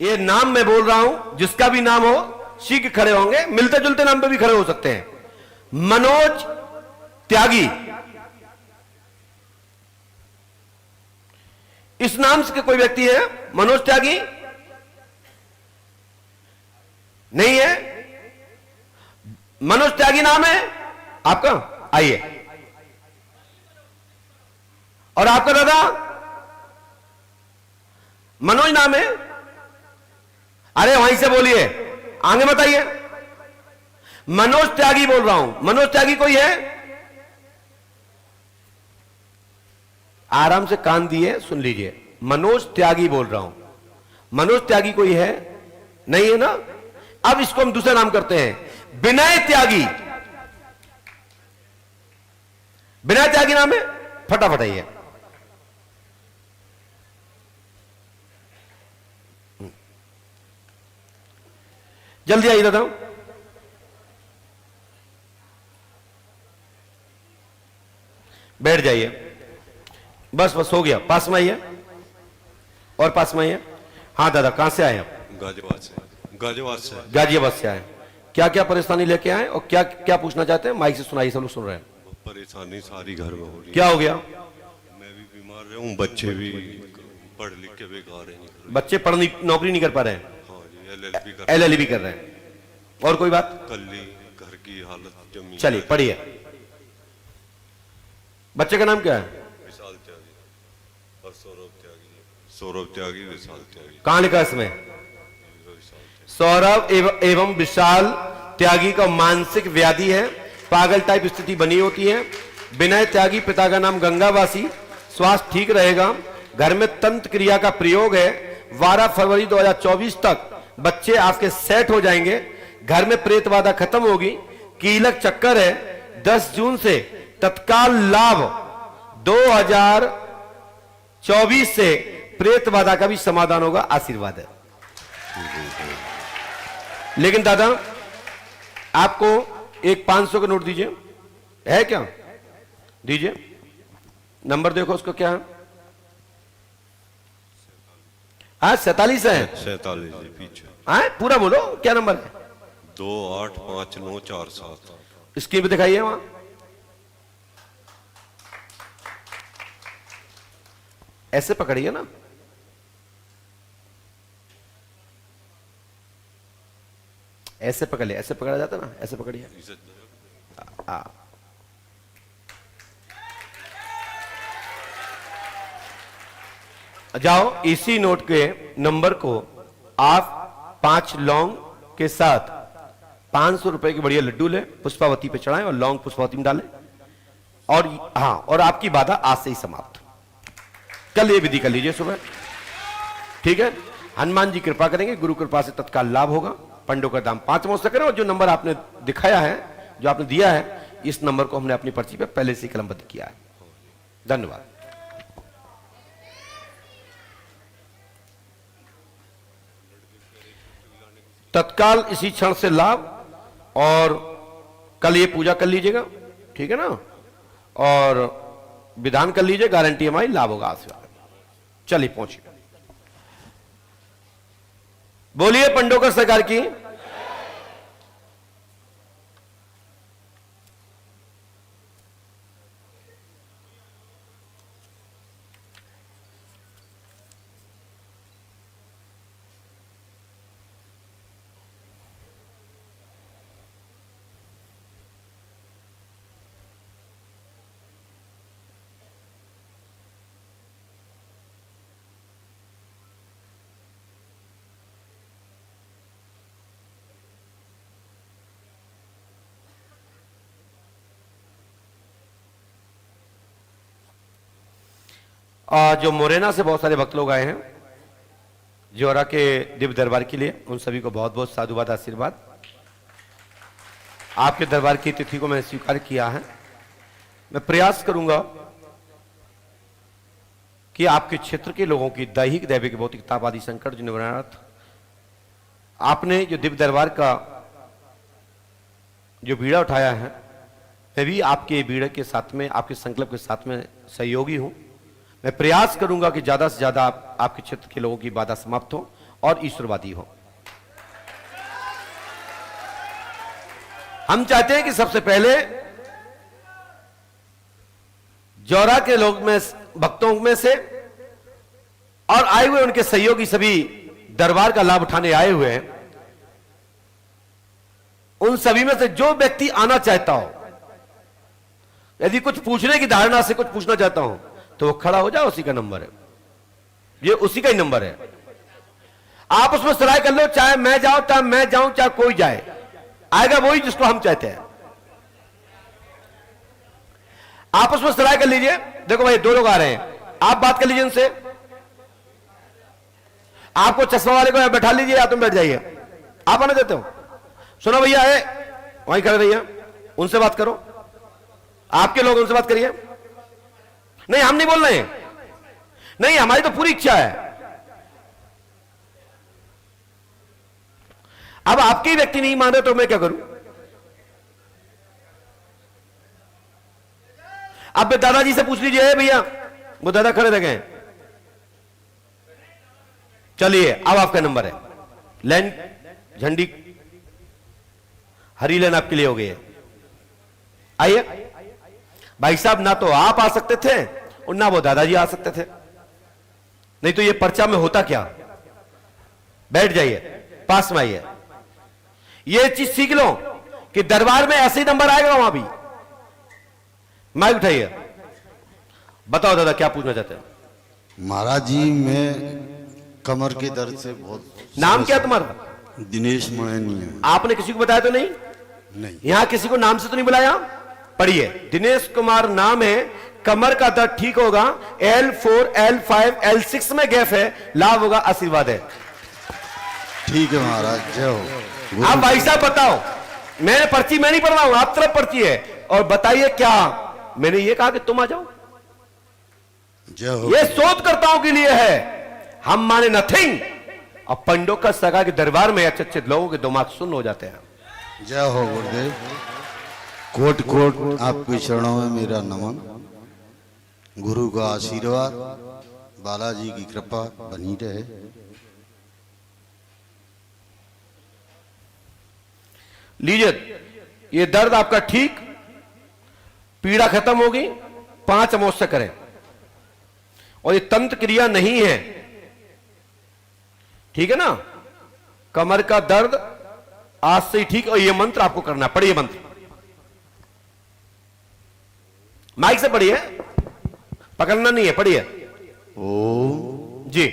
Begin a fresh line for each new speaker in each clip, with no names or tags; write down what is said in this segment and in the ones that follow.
ये नाम मैं बोल रहा हूं, जिसका भी नाम हो शीघ्र खड़े होंगे, मिलते जुलते नाम पे भी खड़े हो सकते हैं। मनोज त्यागी, इस नाम से कोई व्यक्ति है? मनोज त्यागी नहीं है? मनोज त्यागी नाम है आपका? आइए। और आपका दादा? मनोज नाम है? अरे वहीं से बोलिए, आगे बताइए। मनोज त्यागी बोल रहा हूं। मनोज त्यागी कोई है? आराम से कान दिए सुन लीजिए, मनोज त्यागी बोल रहा हूं। मनोज त्यागी कोई है? नहीं है ना? अब इसको हम दूसरा नाम करते हैं, विनय त्यागी। विनय त्यागी नाम है? फटाफट आइए। जल्दी आइए दादा। बैठ जाइए, बस बस हो गया। पास में आइए, और पास में आइए। हाँ दादा, कहां से आए आप?
गाजियाबाद से। गाजियाबाद से।
गाजियाबाद से आए। क्या क्या परेशानी लेके आए और क्या क्या पूछना चाहते हैं? माइक से सुनाइए, सब लोग सुन रहे हैं।
परेशानी सारी घर में हो रही है।
क्या हो गया?
मैं भी बीमार रहा हूँ, बच्चे भी पढ़ लिख के बेकार है।
बच्चे पढ़नी नौकरी नहीं कर पा रहे हैं?
हाँ जी,
LLB कर रहे हैं। और कोई बात?
कल्ली घर की हालत जमी।
चलिए पढ़िए। बच्चे का नाम क्या है?
विशाल त्यागी और सौरभ त्यागी। सौरभ त्यागी, विशाल त्यागी।
कहां लिखा इसमें? सौरभ एवं विशाल त्यागी का मानसिक व्याधि है, पागल टाइप स्थिति बनी होती है। विनय त्यागी, पिता का नाम गंगावासी, स्वास्थ्य ठीक रहेगा, घर में तंत्र क्रिया का प्रयोग है। 12 फरवरी 2024 तक बच्चे आपके सेट हो जाएंगे, घर में प्रेत बाधा खत्म होगी, कीलक चक्कर है। 10 जून से तत्काल लाभ, 2024 से प्रेत बाधा का भी समाधान होगा। आशीर्वाद है। लेकिन दादा आपको एक 500 का नोट दीजिए, है क्या? दीजिए, नंबर देखो उसको क्या है। हाँ 47 है।
47 पीछे।
हाँ पूरा बोलो, क्या नंबर है?
285947।
स्क्रीन पे दिखाइए वहां। ऐसे पकड़िए ना, ऐसे पकड़ लिया, ऐसे पकड़ा जाता ना, ऐसे पकड़िए। जाओ, इसी नोट के नंबर को आप 5 लौंग के साथ 500 रुपए के बढ़िया लड्डू ले, पुष्पावती पे चढ़ाएं और लौंग पुष्पावती में डालें। और हाँ, और आपकी बाधा आज से ही समाप्त। कल ये विधि कर लीजिए सुबह, ठीक है? हनुमान जी कृपा करेंगे, गुरु कृपा से तत्काल लाभ होगा। पंडों का दाम 5 मौत से करें। और जो नंबर आपने दिखाया है, जो आपने दिया है, इस नंबर को हमने अपनी पर्ची पे पहले से कलमबद्ध किया है। धन्यवाद। तत्काल इसी क्षण से लाभ, और कल ये पूजा कर लीजिएगा, ठीक है ना? और विधान कर लीजिए, गारंटी हमारी लाभ होगा आशीर्वाद। चलिए पहुंचिए। बोलिए पंडोकर सरकार की। जो मोरेना से बहुत सारे भक्त लोग आए हैं ज्योरा के दिव्य दरबार के लिए, उन सभी को बहुत बहुत साधुवाद, आशीर्वाद। आपके दरबार की तिथि को मैंने स्वीकार किया है। मैं प्रयास करूंगा कि आपके क्षेत्र के लोगों की दैहिक, दैविक, भौतिक, ताप आदि संकट जो निवारणार्थ आपने जो दिव्य दरबार का जो बीड़ा उठाया है, मैं भी आपके बीड़े के साथ में, आपके संकल्प के साथ में सहयोगी हूं। मैं प्रयास करूंगा कि ज्यादा से ज्यादा आपके क्षेत्र के लोगों की बाधा समाप्त हो और ईश्वरवादी हो। हम चाहते हैं कि सबसे पहले जौरा के लोग में, भक्तों में से और आए हुए उनके सहयोगी सभी दरबार का लाभ उठाने आए हुए हैं, उन सभी में से जो व्यक्ति आना चाहता हो, यदि कुछ पूछने की धारणा से कुछ पूछना चाहता हूं तो वो खड़ा हो जाए, उसी का नंबर है, ये उसी का ही नंबर है। आप उसमें सराय कर लो, चाहे मैं जाऊं चाहे कोई जाए, आएगा वही जिसको हम चाहते हैं। आप उसमें सराय कर लीजिए। देखो भाई, दो लोग आ रहे हैं, आप बात कर लीजिए उनसे। आपको चश्मा वाले को बैठा लीजिए या तुम बैठ जाइए, आप आने देते हो। सुनो भैया है वहीं खड़े रहिए, उनसे बात करो, आपके लोग उनसे बात करिए। नहीं, हम नहीं बोल रहे हैं, नहीं, हमारी तो पूरी इच्छा है। अब आपके ही व्यक्ति नहीं मान रहे तो मैं क्या करूं? अब दादाजी से पूछ लीजिए भैया, वो दादा खड़े रह गए। चलिए, अब आपका नंबर है। लाइन झंडी हरी लाइन आपके लिए हो गई है। आइए भाई साहब, ना तो आप आ सकते थे और ना वो दादाजी आ सकते थे, नहीं तो ये पर्चा में होता क्या। बैठ जाइए, पास में आइए। ये चीज सीख लो कि दरबार में ऐसे ही नंबर आएगा वहां भी। माइक उठाइए, बताओ दादा क्या पूछना चाहते हैं?
महाराज जी, मैं कमर के दर्द से बहुत।
नाम क्या तुम्हारा?
दिनेश मणैनी है।
आपने किसी को बताया तो नहीं?
नहीं।
यहां किसी को नाम से तो नहीं बुलाया? पढ़िए, दिनेश कुमार नाम है, कमर का दर्द ठीक होगा, L4 L5 L6 में गैप है, लाभ होगा, आशीर्वाद है।
ठीक है महाराज, जय हो।
आप भाई साहब बताओ, मैंने पर्ची मैं नहीं पढ़ रहा हूं, आप तरफ पर्ची है, और बताइए क्या मैंने ये कहा कि तुम आ जाओ?
जय हो।
ये शोधकर्ताओं के लिए है, हम माने नथिंग। और पंडों का सगा के दरबार में अच्छे अच्छे लोगों के दिमाग सुन्न हो जाते हैं।
जय हो गुरुदेव। कोट कोट आपके चरणों में मेरा नमन। गुरु का आशीर्वाद, बालाजी की कृपा बनी रहे।
लीजिए, ये दर्द आपका ठीक, पीड़ा खत्म होगी, 5 अमावस्या करें। और ये तंत्र क्रिया नहीं है, ठीक है ना? कमर का दर्द आज से ही ठीक, और ये मंत्र आपको करना है। पढ़िए मंत्र, माइक से पढ़िए, पकड़ना नहीं है, पढ़िए।
ओम
जी,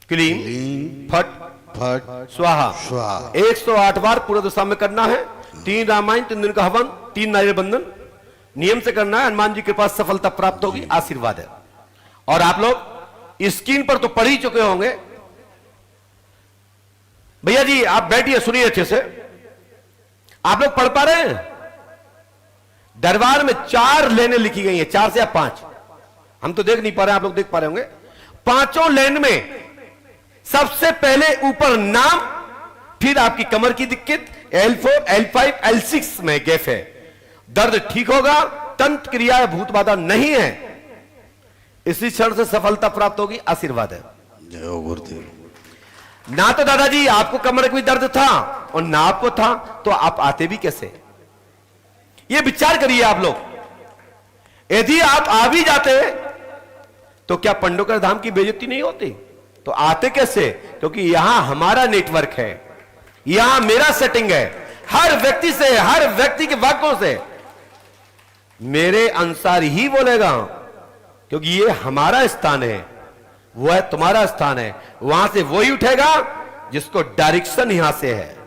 क्लीम
क्लीम
फट
फट
स्वाहा।
स्वाहा।
108 बार पूरे दिशा में करना है। 3 रामायण, 3 दिन का हवन, 3 नारियल बंधन नियम से करना है। हनुमान जी के पास सफलता प्राप्त होगी, आशीर्वाद है। और आप लोग स्क्रीन पर तो पढ़ ही चुके होंगे। भैया जी आप बैठिए, सुनिए अच्छे से। आप लोग पढ़ पा रहे हैं? दरबार में 4 लेने लिखी गई हैं, 4 से या 5, हम तो देख नहीं पा रहे, आप लोग देख पा रहे होंगे। 5 लेन में सबसे पहले ऊपर नाम, फिर आपकी कमर की दिक्कत, L4 L5 L6 में गैप है, दर्द ठीक होगा, तंत्र क्रिया भूत बाधा नहीं है, इसी क्षण से सफलता प्राप्त होगी, आशीर्वाद है।
जय हो गुरुदेव।
ना तो दादाजी आपको कमर में दर्द था और ना आपको था, तो आप आते भी कैसे? ये विचार करिए आप लोग। यदि आप आ भी जाते तो क्या पंडोकर धाम की बेइज्जती नहीं होती? तो आते कैसे? क्योंकि यहां हमारा नेटवर्क है, यहां मेरा सेटिंग है। हर व्यक्ति से, हर व्यक्ति के वाक्यों से मेरे अनुसार ही बोलेगा, क्योंकि ये हमारा स्थान है, वो है तुम्हारा स्थान है। वहां से वही उठेगा जिसको डायरेक्शन यहां से है।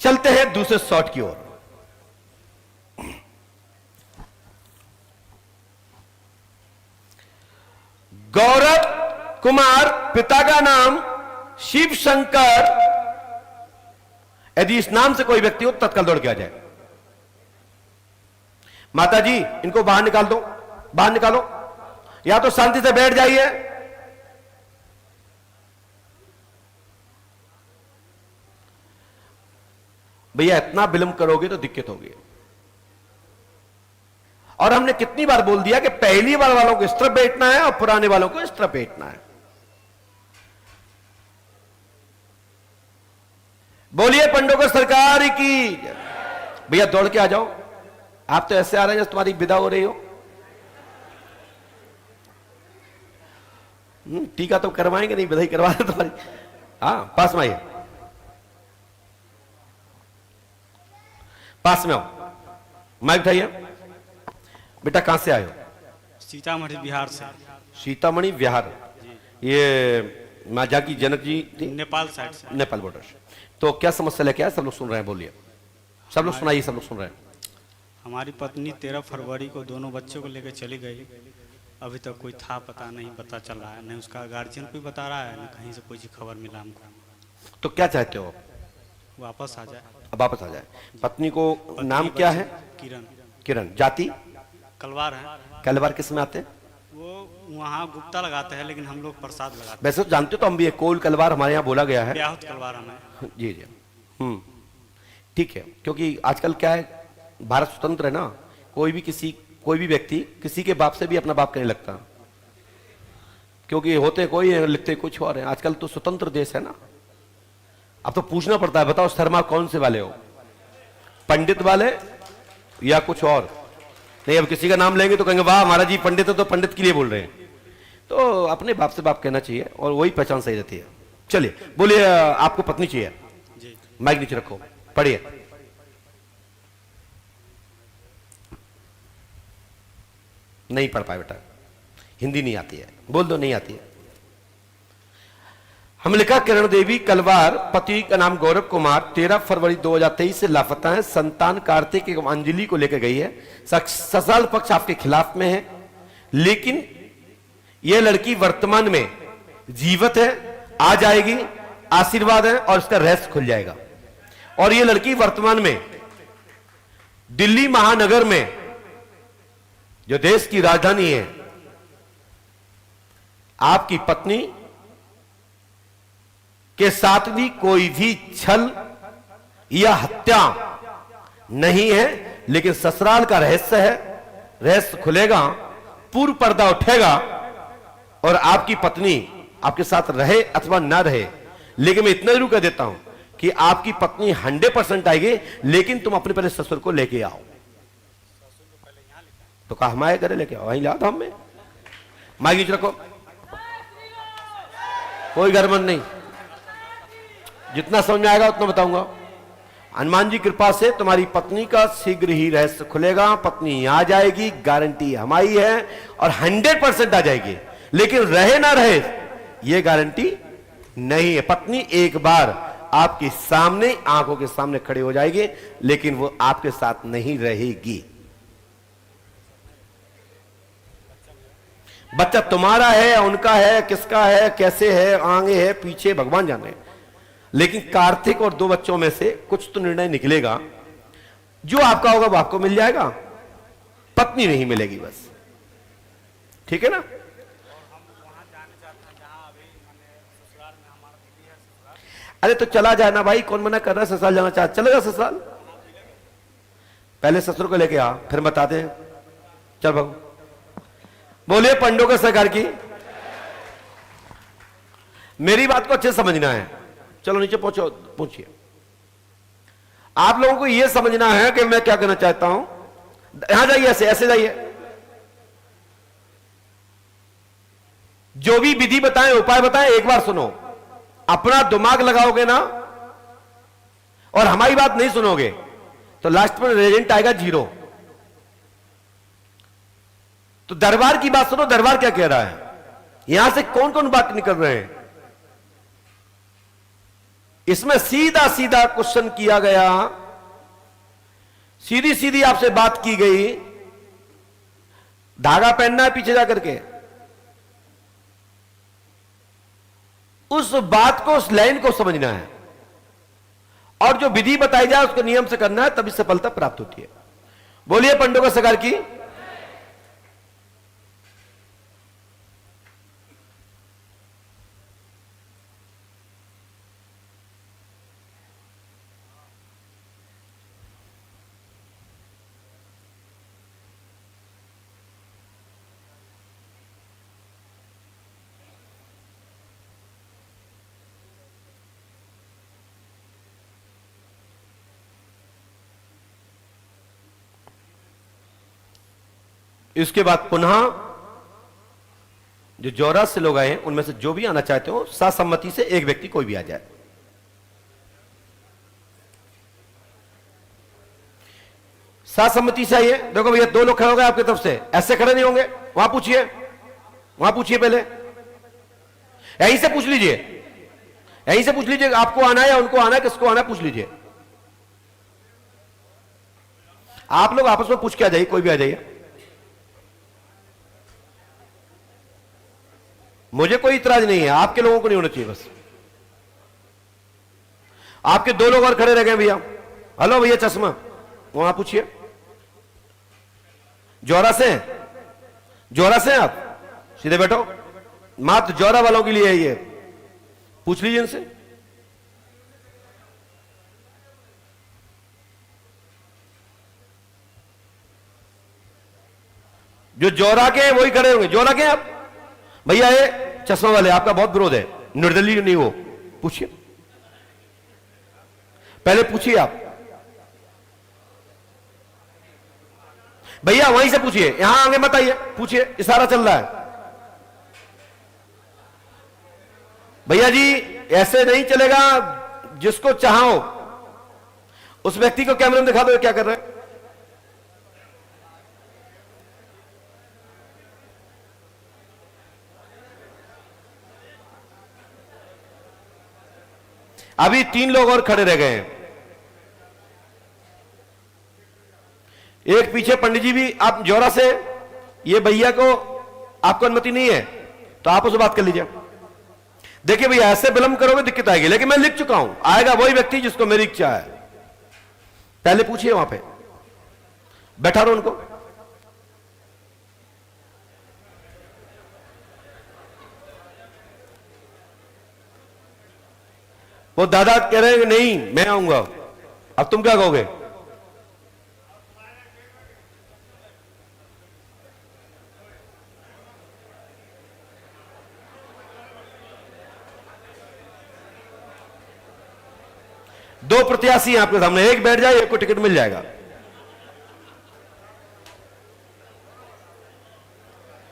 चलते हैं दूसरे शॉट की ओर। गौरव कुमार, पिता का नाम शिव शंकर। यदि इस नाम से कोई व्यक्ति हो तत्काल दौड़ के आ जाए। माता जी इनको बाहर निकाल दो, बाहर निकालो, या तो शांति से बैठ जाइए। भैया इतना विलंब करोगे तो दिक्कत होगी। और हमने कितनी बार बोल दिया कि पहली बार वालों को इस तरफ बैठना है और पुराने वालों को इस तरफ बैठना है। बोलिए पंडोकर सरकार की। भैया दौड़ के आ जाओ, आप तो ऐसे आ रहे हैं जैसे तुम्हारी विदा हो रही हो। टीका तो करवाएंगे नहीं, विदाई करवा दे तुम्हारी। हाँ पास में आइए, पास में आओ, माइक उठाइए। बेटा कहां से आए हो?
सीतामढ़ी बिहार से।
सीतामढ़ी बिहार। ये माँ जानकी जनक जी थी?
नेपाल साइड से।
नेपाल बॉर्डर से। तो क्या समस्या लेके आए? सब लोग सुन रहे हैं, बोलिए। सब लोग सुनाइए, सब लोग सुन रहे हैं।
हमारी पत्नी 13 फरवरी को दोनों बच्चों को लेकर चली गई। अभी तक कोई था पता नहीं, पता चल रहा है, नहीं उसका गार्जियन कोई बता रहा है, न कहीं से कोई खबर मिला हमको।
तो क्या चाहते हो?
वापस आ जाए।
अब वापस आ जाए। पत्नी को नाम क्या है?
किरण।
किरण। जाति?
कलवार है।
कलवार किस में आते हैं?
वो वहाँ गुप्ता लगाते हैं, लेकिन हम लोग प्रसाद लगाते हैं।
वैसे तो जानते हो, तो हम भी कोल कलवार हमारे यहाँ बोला गया है।
ब्याहुत कलवार हमें।
जी जी। ठीक है, क्योंकि आजकल क्या है, भारत स्वतंत्र है ना, कोई भी व्यक्ति किसी के बाप से भी अपना बाप कहने लगता, क्योंकि होते कोई है, लिखते कुछ और है। आजकल तो स्वतंत्र देश है ना। अब तो पूछना पड़ता है, बताओ शर्मा कौन से वाले हो, पंडित वाले या कुछ और? नहीं, अब किसी का नाम लेंगे तो कहेंगे वाह महाराज जी पंडित है, तो पंडित के लिए बोल रहे हैं। तो अपने बाप से बाप कहना चाहिए और वही पहचान सही रहती है। चलिए बोलिए, आपको पत्नी चाहिए?
जी।
माइक नीचे रखो, पढ़िए। नहीं पढ़ पाए बेटा, हिंदी नहीं आती है, बोल दो नहीं आती है। हम लिखा किरण देवी कलवार, पति का नाम गौरव कुमार, 13 फरवरी 2023 से लापता है। संतान कार्तिक एवं अंजलि को लेकर गई है। ससुराल पक्ष आपके खिलाफ में है, लेकिन यह लड़की वर्तमान में जीवित है, आ जाएगी, आशीर्वाद है और इसका रहस्य खुल जाएगा। और यह लड़की वर्तमान में दिल्ली महानगर में, जो देश की राजधानी है, आपकी पत्नी के साथ भी कोई भी छल या हत्या नहीं है, लेकिन ससुराल का रहस्य है। रहस्य खुलेगा, पूर्व पर्दा उठेगा और आपकी पत्नी आपके साथ रहे अथवा ना रहे, लेकिन मैं इतना जरूर कह देता हूं कि आपकी पत्नी 100% आएगी, लेकिन तुम अपने पहले ससुर को लेके आओ। तो कहा हमारे घरे लेके आओ, वहीं ला दो हमें। माइक नीचे रखो, कोई गड़बड़ नहीं, जितना समझ में आएगा उतना बताऊंगा। हनुमान जी कृपा से तुम्हारी पत्नी का शीघ्र ही रहस्य खुलेगा, पत्नी आ जाएगी, गारंटी हमारी है, और 100% आ जाएगी। लेकिन रहे ना रहे यह गारंटी नहीं है। पत्नी एक बार आपके सामने, आंखों के सामने खड़े हो जाएगी, लेकिन वो आपके साथ नहीं रहेगी। बच्चा तुम्हारा है, उनका है, किसका है, कैसे है, आगे है, पीछे, भगवान जाने। लेकिन कार्तिक और 2 बच्चों में से कुछ तो निर्णय निकलेगा। जो आपका होगा वो आपको मिल जाएगा, पत्नी नहीं मिलेगी बस। ठीक है ना? अरे तो चला जाए ना भाई, कौन मना कर रहा है? ससुराल जाना चाहता, चलेगा ससुराल। पहले ससुर को लेके आ, फिर बताते हैं। चल भागो। बोलिए पंडोकर सरकार की। मेरी बात को अच्छे से समझना है। चलो नीचे पहुंचो, पूछिए। आप लोगों को यह समझना है कि मैं क्या कहना चाहता हूं। यहां जाइए, ऐसे ऐसे जाइए। जो भी विधि बताएं, उपाय बताएं, एक बार सुनो। अपना दिमाग लगाओगे ना और हमारी बात नहीं सुनोगे तो लास्ट में रिजल्ट आएगा 0। तो दरबार की बात सुनो, दरबार क्या कह रहा है। यहां से कौन कौन बात निकल रहे हैं। इसमें सीधा सीधा क्वेश्चन किया गया, सीधी सीधी आपसे बात की गई। धागा पहनना है पीछे जाकर के, उस बात को, उस लाइन को समझना है, और जो विधि बताई जाए उसको नियम से करना है, तभी सफलता प्राप्त होती है। बोलिए पंडोकर सरकार की। इसके बाद पुनः जो जौरा से लोग आए हैं उनमें से जो भी आना चाहते हो सर्वसम्मति से एक व्यक्ति कोई भी आ जाए। सर्वसम्मति से आइए। देखो भैया 2 लोग खड़े हो गए आपकी तरफ से, ऐसे खड़े नहीं होंगे। वहां पूछिए पहले, यहीं से पूछ लीजिए, यहीं से पूछ लीजिए आपको आना है या उनको आना है, किसको आना है पूछ लीजिए। आप लोग आपस में पूछ के आ जाइए, कोई भी आ जाइए। मुझे कोई इतराज नहीं है, आपके लोगों को नहीं होना चाहिए बस। आपके 2 लोग और खड़े रह गए भैया। हेलो भैया चश्मा, वहां पूछिए। जौरा से आप सीधे बैठो, मात्र जौरा वालों के लिए है ये, पूछ लीजिए इनसे। जो जौरा के वही खड़े होंगे। जौरा के आप भैया, ये चश्मा वाले आपका बहुत विरोध है, निर्दलीय नहीं हो, पूछिए पहले, पूछिए आप भैया, वहीं से पूछिए, यहां आगे मत आइए, पूछिए, इशारा चल रहा है। भैया जी ऐसे नहीं चलेगा, जिसको चाहो उस व्यक्ति को कैमरे में दिखा दो क्या कर रहे हैं। अभी 3 लोग और खड़े रह गए हैं। एक पीछे पंडित जी भी, आप जौरा से, ये भैया को आपको अनुमति नहीं है तो आप उससे बात कर लीजिए। देखिए भैया ऐसे विलंब करोगे दिक्कत आएगी, लेकिन मैं लिख चुका हूं, आएगा वही व्यक्ति जिसको मेरी इच्छा है। पहले पूछिए, वहां पे बैठा रहो उनको। वो दादा कह रहे हैं कि नहीं मैं आऊंगा, अब तुम क्या कहोगे? दो प्रत्याशी हैं आपके सामने, एक बैठ जाए, एक को टिकट मिल जाएगा।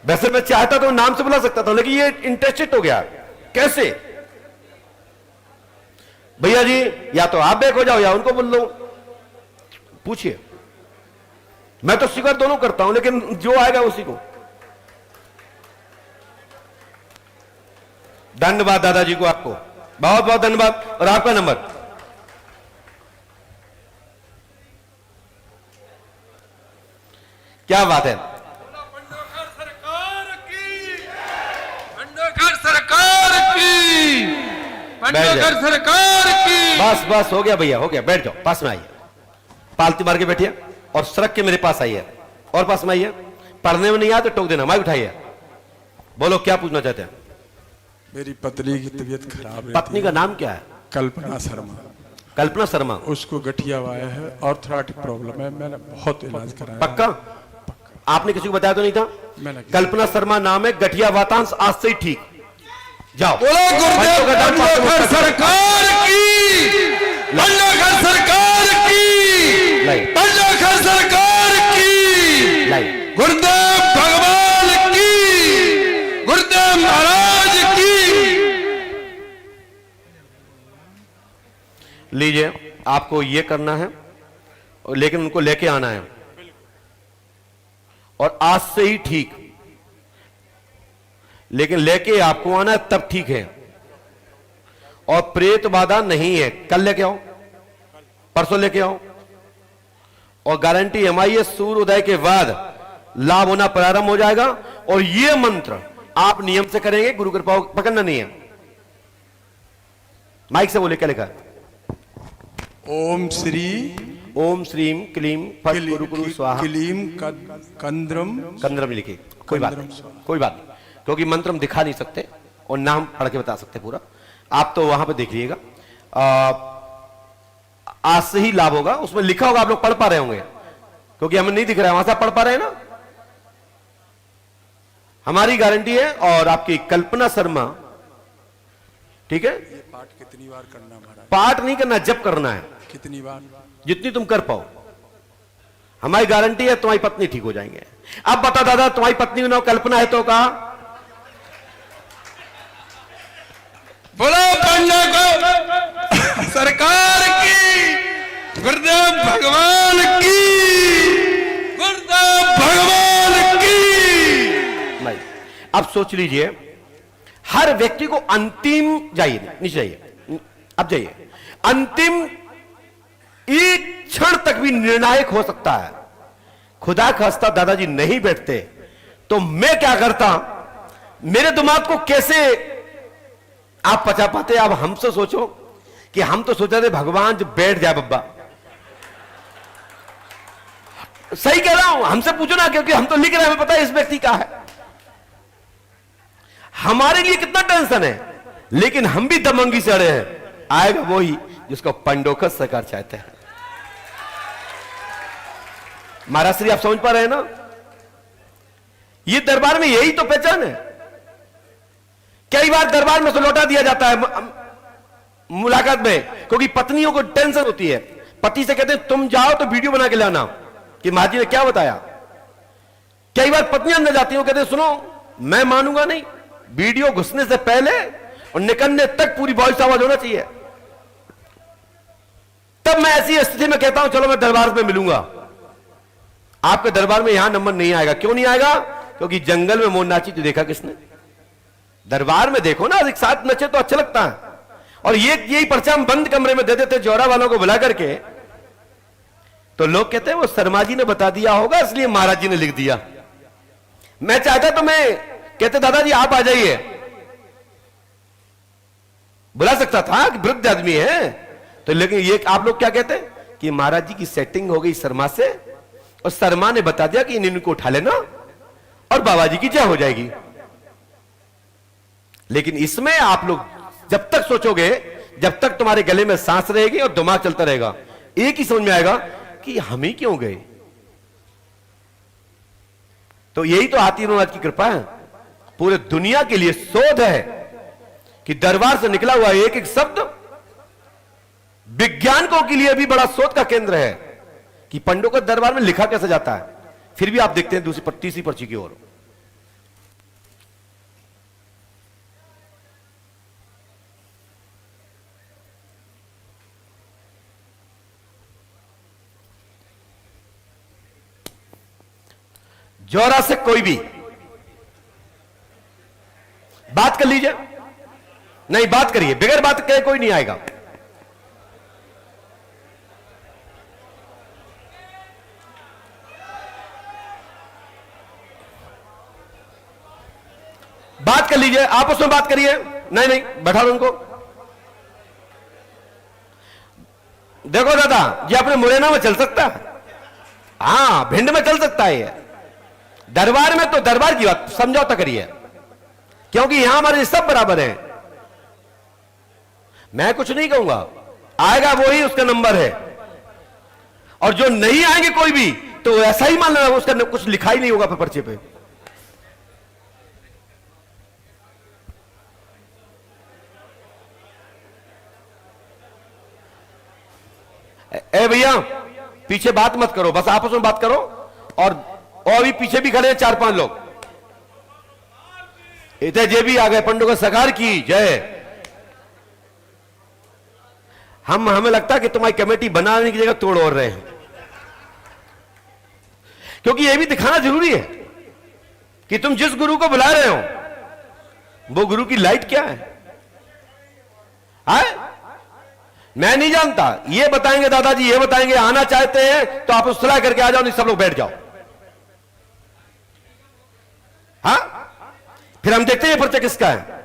वैसे मैं चाहता तो नाम से बुला सकता था, लेकिन ये इंटरेस्टेड हो गया। कैसे? भैया जी या तो आप बैक हो जाओ या उनको बोल लो, पूछिए। मैं तो स्वीकार दोनों करता हूं, लेकिन जो आएगा उसी को। धन्यवाद दादाजी को, आपको बहुत बहुत धन्यवाद। और आपका नंबर? क्या बात है।
सरकार की
बस बस हो गया भैया, हो गया, बैठ जाओ, पास में आइए, पालती मार के बैठिए और सड़क के मेरे पास आइए, और पास में आइए। पढ़ने में नहीं आया तो टोक देना, माइक उठाइए, बोलो क्या पूछना चाहते हैं।
मेरी पत्नी की तबीयत खराब है।
पत्नी का नाम क्या है?
कल्पना शर्मा।
कल्पना शर्मा।
उसको गठिया हुआ है, ऑर्थराइटिक प्रॉब्लम है। मैंने बहुत इलाज कराया।
पक्का? आपने किसी को बताया तो नहीं था?
मैंने
कल्पना शर्मा नाम है, गठिया वातांश, आज से ही ठीक। जाओ।
बोलो गुरुदेव बंडोखर सरकार की, बंडोखर सरकार की, बंडोखर सरकार की, गुरुदेव भगवान की, गुरुदेव महाराज की।
लीजिए, आपको ये करना है, लेकिन उनको लेके आना है, और आज से ही ठीक, लेकिन लेके आपको आना है तब ठीक है। और प्रेत बाधा नहीं है, कल लेके आओ, परसों लेके आओ, और गारंटी हमारी है सूर्योदय के बाद लाभ होना प्रारंभ हो जाएगा। और ये मंत्र आप नियम से करेंगे, गुरु कृपा पकड़ना नहीं है। माइक से बोले, क्या लिखा है?
ओम श्री,
ओम श्रीम क्लीम फट गुरु गुरु स्वाहा,
क्लीम कंद्रम,
कंद्रम लिखी। कोई बात नहीं, कोई बात नहीं, क्योंकि मंत्र हम दिखा नहीं सकते और नाम पढ़ के बता सकते पूरा। आप तो वहां पे देख लीजिएगा, आज से ही लाभ होगा, उसमें लिखा होगा, आप लोग पढ़ पा रहे होंगे, क्योंकि हमें नहीं दिख रहा है, वहां से आप पढ़ पा रहे हैं ना। हमारी गारंटी है। और आपकी कल्पना शर्मा, ठीक है?
ये पाठ कितनी बार करना महाराज?
पाठ नहीं करना, जप करना है,
कितनी बार?
जितनी तुम कर पाओ। हमारी गारंटी है तुम्हारी पत्नी ठीक हो जाएंगे। अब बता दादा, तुम्हारी पत्नी का नाम कल्पना है तो कहा?
बोलो पंडा को सरकार की, गुरुदेव भगवान की, गुरुदेव भगवान की।
भाई अब सोच लीजिए, हर व्यक्ति को अंतिम, जाइए नीचे जाइए, अब जाइए, अंतिम एक क्षण तक भी निर्णायक हो सकता है। खुदा खास्ता दादाजी नहीं बैठते तो मैं क्या करता, मेरे दिमाग को कैसे आप पचा पाते? अब हमसे सोचो कि हम तो सोच रहे थे भगवान जब बैठ जाए बब्बा। सही कह रहा हूं, हमसे पूछो ना, क्योंकि हम तो लिख रहे हैं, हमें पता है इस व्यक्ति का है। हमारे लिए कितना टेंशन है, लेकिन हम भी दमंगी से अड़े हैं। आएगा वही जिसको पंडोकस सरकार चाहते हैं। महाराज श्री, आप समझ पा रहे हैं ना? ये दरबार में यही तो पहचान है। कई बार दरबार में से लौटा दिया जाता है मुलाकात में, क्योंकि पत्नियों को टेंशन होती है। पति से कहते हैं तुम जाओ तो वीडियो बना के लाना कि महाजी ने क्या बताया। कई बार पत्नियां अंदर जाती हैं, कहते हैं सुनो मैं मानूंगा नहीं, वीडियो घुसने से पहले और निकलने तक पूरी वॉइस आवाज होना चाहिए। तब मैं ऐसी स्थिति में कहता हूं चलो मैं दरबार में मिलूंगा। आपके दरबार में यहां नंबर नहीं आएगा। क्यों नहीं आएगा? क्योंकि जंगल में मोर नाची तो देखा किसने? दरबार में देखो ना, एक साथ नचे तो अच्छा लगता है। और यही पर्चा हम बंद कमरे में दे देते जोड़ा वालों को बुला करके, तो लोग कहते हैं वो शर्मा जी ने बता दिया होगा इसलिए महाराज जी ने लिख दिया। मैं चाहता तो मैं कहते दादाजी आप आ जाइए, बुला सकता था कि वृद्ध आदमी है तो, लेकिन ये आप लोग क्या कहते हैं कि महाराज जी की सेटिंग हो गई शर्मा से, और शर्मा ने बता दिया कि इनको उठा लेना और बाबा जी की जय हो जाएगी। लेकिन इसमें आप लोग जब तक सोचोगे, जब तक तुम्हारे गले में सांस रहेगी और दिमाग चलता रहेगा, एक ही समझ में आएगा कि हम ही क्यों गए। तो यही तो हाथी महाराज की कृपा है। पूरे दुनिया के लिए शोध है कि दरबार से निकला हुआ एक एक शब्द विज्ञानकों के लिए भी बड़ा शोध का केंद्र है कि पंडों के दरबार में लिखा कैसे जाता है। फिर भी आप देखते हैं दूसरी तीसरी पर्ची की ओर। जोरा से कोई भी बात कर लीजिए, नहीं बात करिए, बगैर बात कहे कोई नहीं आएगा। बात कर लीजिए, आपस में बात करिए। नहीं नहीं बैठा लो उनको। देखो दादा ये अपने मुरैना में चल सकता है, हां भिंड में चल सकता है। ये दरबार में तो दरबार की बात समझौता करिए, क्योंकि यहां हमारे सब बराबर हैं। मैं कुछ नहीं कहूंगा, आएगा वो ही उसका नंबर है। और जो नहीं आएंगे कोई भी तो ऐसा ही मान लेना उसका कुछ लिखा ही नहीं होगा पर्चे पे। ए भैया पीछे बात मत करो, बस आपस में बात करो। और अभी पीछे भी खड़े हैं 4-5 लोग। इतने जे भी आ गए, पंडों का सरकार की जय। हमें लगता है कि तुम्हारी कमेटी बनाने की जगह तोड़ और रहे हैं, क्योंकि यह भी दिखाना जरूरी है कि तुम जिस गुरु को बुला रहे हो वो गुरु की लाइट क्या है। मैं नहीं जानता, ये बताएंगे दादाजी, ये बताएंगे। आना चाहते हैं तो आप उस सलाह करके आ जाओ, नहीं सब लोग बैठ जाओ। हाँ फिर हम देखते हैं ये पर्चा किसका है।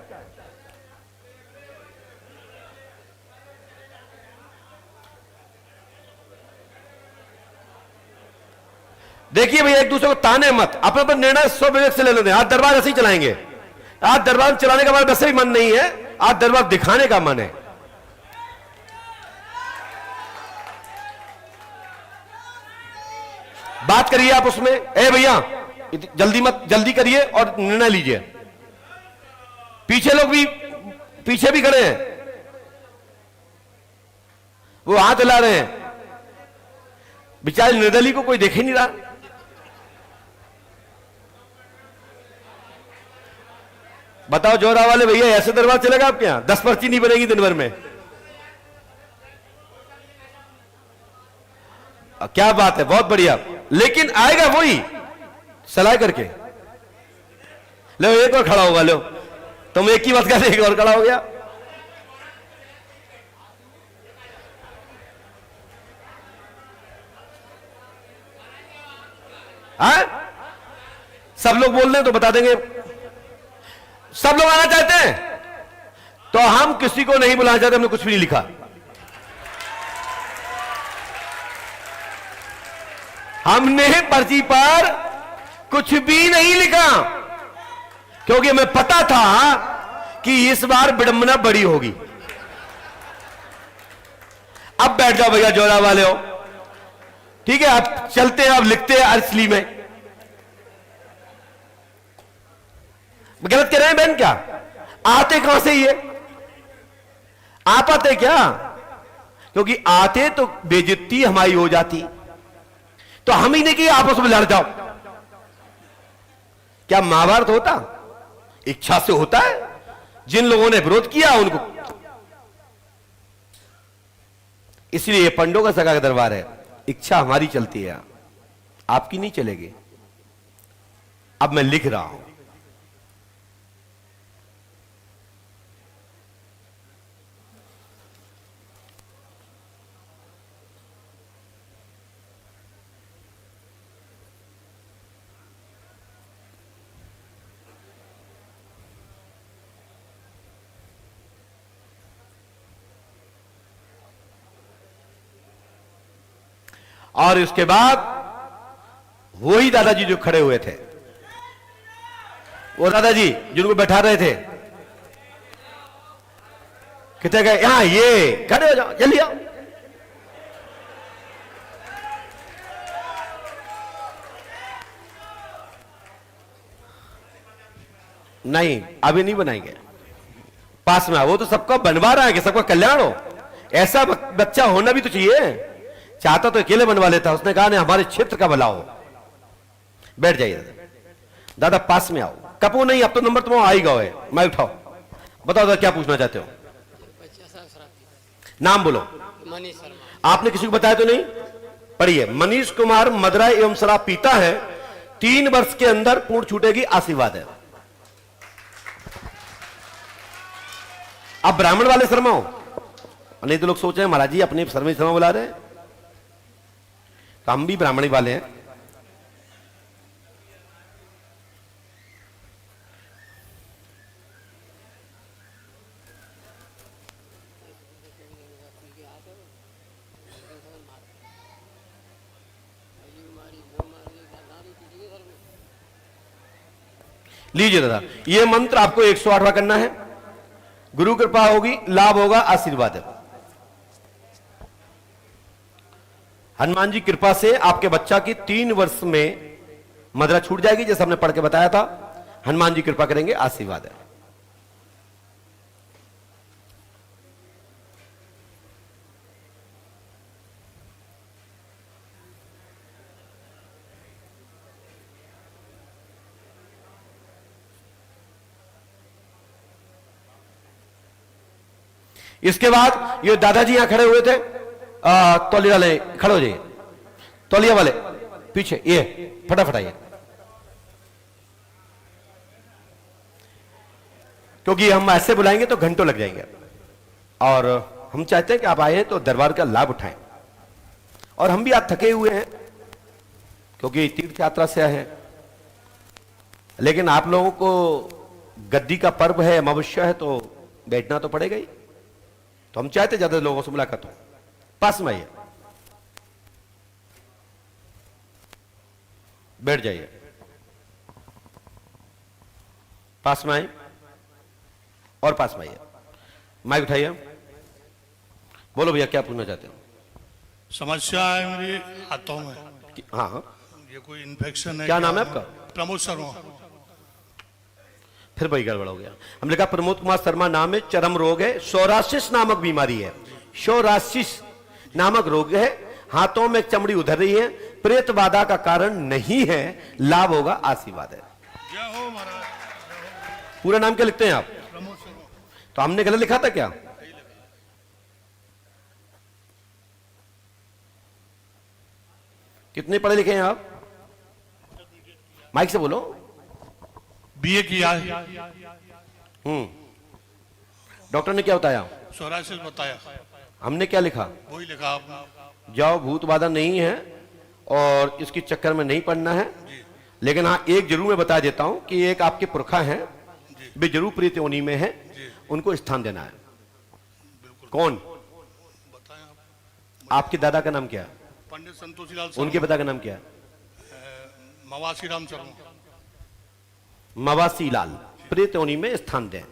देखिए भैया एक दूसरे को ताने मत, अपने पर निर्णय स्व विवेक से ले लेते हैं। आज दरबार ऐसे ही चलाएंगे। आज दरबार चलाने का हमारा वैसे भी मन नहीं है, आज दरबार दिखाने का मन है। बात करिए आप उसमें। ए भैया जल्दी मत, जल्दी करिए और निर्णय लीजिए। पीछे लोग भी, पीछे भी खड़े हैं, वो हाथ हिला रहे हैं। बेचारे निर्दली को कोई देख ही नहीं रहा। बताओ जोरा वाले भैया, ऐसे दरबार चलेगा आपके यहां? 10 पर्ची नहीं बनेगी दिन भर में। क्या बात है, बहुत बढ़िया। लेकिन आएगा वही सलाह करके। लो एक और खड़ा होगा, लो तुम एक ही बात कर, एक और खड़ा हो गया। हाँ? सब लोग बोल रहे हैं तो बता देंगे। सब लोग आना चाहते हैं तो हम किसी को नहीं बुलाना चाहते, हमने कुछ भी नहीं लिखा। हमने पर्ची पर कुछ भी नहीं लिखा क्योंकि हमें पता था कि इस बार विडंबना बड़ी होगी। अब बैठ जाओ भैया जोरा वाले हो, ठीक है? अब चलते हैं, अब लिखते हैं असली में। गलत कह रहे हैं बहन क्या? आते कहां से ये? आप आते क्या? क्योंकि आते तो बेइज्जती हमारी हो जाती, तो हम ही नहीं कि आपस में लड़ जाओ। क्या महाभारत होता? इच्छा से होता है। जिन लोगों ने विरोध किया उनको, इसलिए ये पंडों का सगा का दरबार है। इच्छा हमारी चलती है, आपकी नहीं चलेगी। अब मैं लिख रहा हूं। और उसके बाद वही दादाजी जो खड़े हुए थे, वो दादाजी जिनको बैठा रहे थे, कितने गए? यहां ये खड़े हो जाओ, जल्दी आओ। नहीं, अभी नहीं बनाएंगे, पास में। वो तो सबका बनवा रहा है कि सबका कल्याण हो। ऐसा बच्चा होना भी तो चाहिए। चाहता तो अकेले बनवा लेता, उसने कहा नहीं, हमारे क्षेत्र का भला हो। बैठ जाइए दादा, पास में आओ। कपो नहीं, अब तो नंबर तुम्हारा आ ही गया है। मैं उठाओ, बताओ दादा क्या पूछना चाहते हो? नाम बोलो।
मनीष शर्मा।
आपने किसी को बताया तो नहीं? पढ़िए। मनीष कुमार मदरा एवं शराब पीता है, 3 वर्ष के अंदर पूर्ण छूटेगी, आशीर्वाद है। अब ब्राह्मण वाले शर्मा हो, नहीं तो लोग सोच रहे हैं महाराज जी अपने शर्मा शर्मा बुला रहे हैं। हम भी ब्राह्मणी वाले हैं। लीजिए दादा, यह मंत्र आपको 108वां करना है। गुरु कृपा होगी, लाभ होगा, आशीर्वाद है। हनुमान जी कृपा से आपके बच्चा की 3 वर्ष में मदरा छूट जाएगी, जैसे हमने पढ़ के बताया था। हनुमान जी कृपा करेंगे, आशीर्वाद है। इसके बाद ये दादाजी यहां खड़े हुए थे, तौलिया वाले खड़े हो जाइए। तौलिया वाले पीछे, ये फटाफट आइए, क्योंकि हम ऐसे बुलाएंगे तो घंटों लग जाएंगे। और हम चाहते हैं कि आप आए तो दरबार का लाभ उठाएं। और हम भी आज थके हुए हैं क्योंकि तीर्थ यात्रा से आए हैं, लेकिन आप लोगों को गद्दी का पर्व है, अमावस्या है, तो बैठना तो पड़ेगा ही। तो हम चाहते ज्यादा लोगों से मुलाकात हो। पास में आइए, बैठ जाइए, पास में आइए और पास में आइए। माइक उठाइए, बोलो भैया क्या पूछना चाहते हो?
समस्या है मेरी हाथों में।
हाँ हाँ,
ये कोई इन्फेक्शन है?
क्या नाम है आपका?
प्रमोद शर्मा।
फिर वही गड़बड़ हो गया। हमने कहा प्रमोद कुमार शर्मा नाम है, चरम रोग है, सोरासिस नामक बीमारी है। सोरासिस नामक रोग है, हाथों में चमड़ी उधर रही है, प्रेत बाधा का कारण नहीं है, लाभ होगा, आशीर्वाद है।
जय हो महाराज।
पूरा नाम क्या लिखते हैं आप?
प्रमोद शर्मा।
तो हमने गलत लिखा था क्या? कितने पढ़े लिखे हैं आप? माइक से बोलो।
बीए किया है,
डॉक्टर ने क्या बताया?
सोरासिस बताया,
हमने क्या लिखा?
वही लिखा आपने।
जाओ, भूत बाधा नहीं है और इसकी चक्कर में नहीं पड़ना है।
जी
लेकिन हाँ, एक जरूर मैं बता देता हूं कि एक आपके पुरखा हैं,
जी
वे जरूर प्रीत योनि में है,
जी
उनको स्थान देना है।
बिल्कुल
कौन?
बताएं आप।
आपके दादा का नाम क्या है?
पंडित संतोषीलाल
उनके पिता का नाम क्या है?
मवासी राम शर्मा।
मवासी लाल, प्रीत योनि में स्थान दें।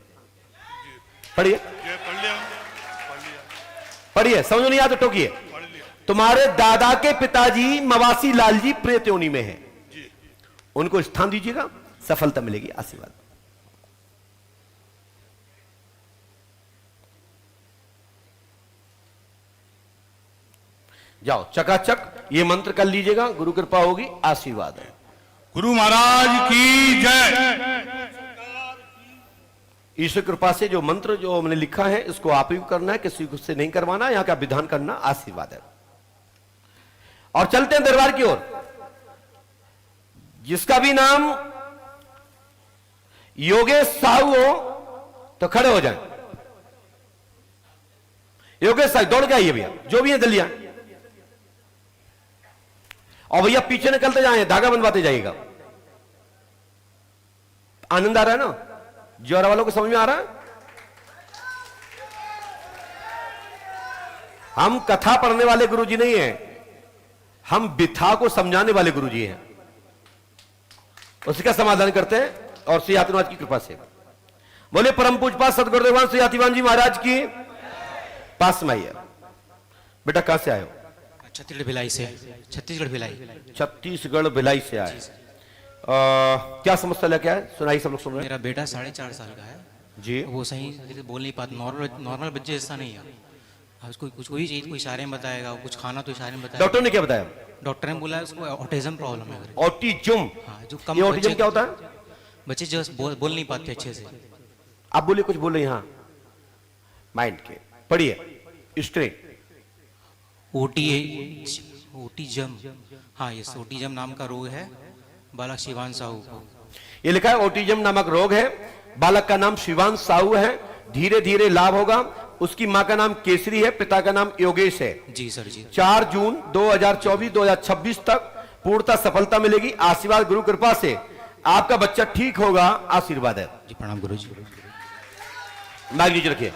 पढ़िए
ये पढ़ लिया, पढ़ लिया,
पढ़िए, समझ नहीं आता तो टोकिए।
पढ़ लिया।
तुम्हारे दादा के पिताजी मवासी लाल जी प्रेत योनि में हैं,
जी
उनको स्थान दीजिएगा, सफलता मिलेगी, आशीर्वाद। जाओ चकाचक ये मंत्र कर लीजिएगा, गुरु कृपा होगी, आशीर्वाद है।
गुरु महाराज की जय।
ईश्वर कृपा से जो मंत्र जो हमने लिखा है इसको आप ही को करना है, किसी को से नहीं करवाना, यहां का विधान करना, आशीर्वाद है। और चलते हैं दरबार की ओर। जिसका भी नाम योगेश साहू हो तो खड़े हो जाएं। योगेश साहू दौड़ के आइए भैया, जो भी है जल्दी आए। और भैया पीछे निकलते जाए, धागा बनवाते जाइएगा। आनंद आ रहा है ना? ज्वारा वालों को समझ में आ रहा है? हम कथा पढ़ने वाले गुरुजी नहीं हैं, हम बिथा को समझाने वाले गुरुजी हैं। उसका समाधान करते हैं और श्री आतिवान की कृपा से बोले परम पूजपा सदगुरुदेवान श्री आतिवान जी महाराज की। पास में आइए बेटा, कहां से आए हो?
छत्तीसगढ़ भिलाई से। छत्तीसगढ़ भिलाई।
छत्तीसगढ़ भिलाई से आए। क्या समस्या लेके आए? सुनाई, सब लोग सुन रहे हैं
मेरा बेटा 4.5 साल का है
जी।
वो सही से बोल नहीं पाता, नॉर्मल बच्चे जैसा नहीं है। अब उसको कुछ कोई चीज कोई इशारे में बताएगा, कुछ खाना तो इशारे में बताएगा।
डॉक्टर ने क्या बताया?
डॉक्टर ने बोला उसको ऑटिज्म प्रॉब्लम है।
ऑटिज्म?
हाँ, जो कम
ये ऑटिज्म
बच्चे-
क्या होता है?
बच्चे जो बोल नहीं पाते अच्छे से।
आप बोलिए, कुछ बोल रहे हैं। हाँ, माइंड के पढ़िए। स्ट्रेट
ओटिज्म, हाँ ये ओटिज्म नाम का रोग है बालक शिवान साहू को।
ये लिखा है ऑटिज्म नामक रोग है, बालक का नाम शिवान साहू है, धीरे धीरे लाभ होगा। उसकी मां का नाम केसरी है, पिता का नाम योगेश है।
जी सर जी।
4 जून 2024-2026 तक पूर्णतः सफलता मिलेगी, आशीर्वाद गुरु कृपा से। आपका बच्चा ठीक होगा, आशीर्वाद है।
जी प्रणाम गुरु जी।
माइक नीचे रखिए,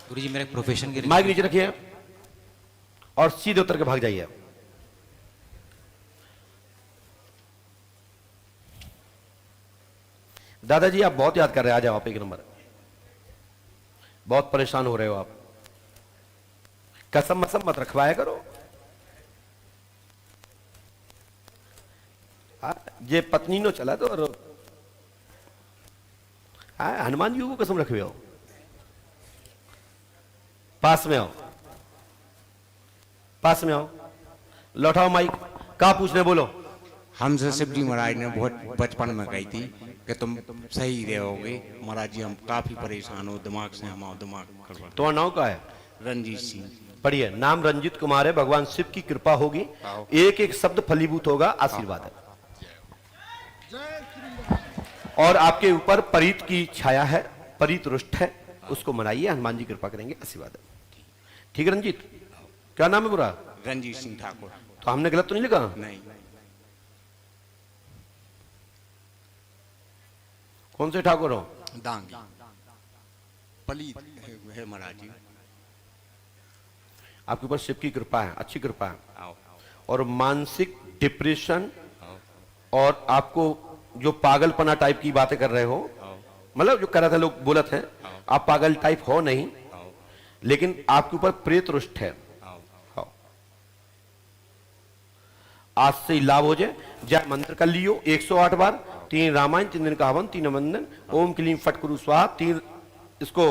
गुरु जी मेरे प्रोफेशन के
माइक नीचे रखिए और सीधे उतर के भाग जाइए। दादाजी आप बहुत याद कर रहे हैं, आ जाओ आप एक नंबर। बहुत परेशान हो रहे हो आप, कसम मसम मत रखवाया करो। ये पत्नी नो चला तो हनुमान जी को कसम रखवे हो। पास में आओ, पास में आओ, लौटाओ माइक। कहा पूछने बोलो।
हमसे शिव जी महाराज ने बहुत बचपन में कही थी कि तुम सही रहोगे महाराज जी, हम काफी परेशान हो, दिमाग से हमारा दिमाग करवा।
तुम्हारा नाम क्या है?
रंजीत सिंह।
पढ़िए, नाम रंजित कुमार है, भगवान शिव की कृपा होगी, एक एक शब्द फलीभूत होगा, आशीर्वाद है। और आपके ऊपर परीत की छाया है, परीत रुष्ट है, उसको मनाइए, हनुमान जी कृपा करेंगे, आशीर्वाद है। ठीक है रंजीत, क्या नाम है पूरा?
रंजीत सिंह ठाकुर।
तो हमने गलत तो नहीं लिखा?
नहीं।
कौन से ठाकुर हो?
दांग पलीत है महाराज जी।
आपके ऊपर शिव की कृपा है, अच्छी कृपा है।
आओ।
और मानसिक डिप्रेशन और आपको जो पागलपना टाइप की बातें कर रहे हो, मतलब जो कर रहे थे लोग बोलत हैं, आप पागल टाइप हो नहीं, लेकिन आपके ऊपर प्रेत रुष्ट है। आज से ही लाभ हो जाए। जय मंत्र कर लियो 108 बार, 3 रामायण, 3 दिन का हवन, 3 वंदन, ओम क्लीम फट कुरु स्वाहा, 3 इसको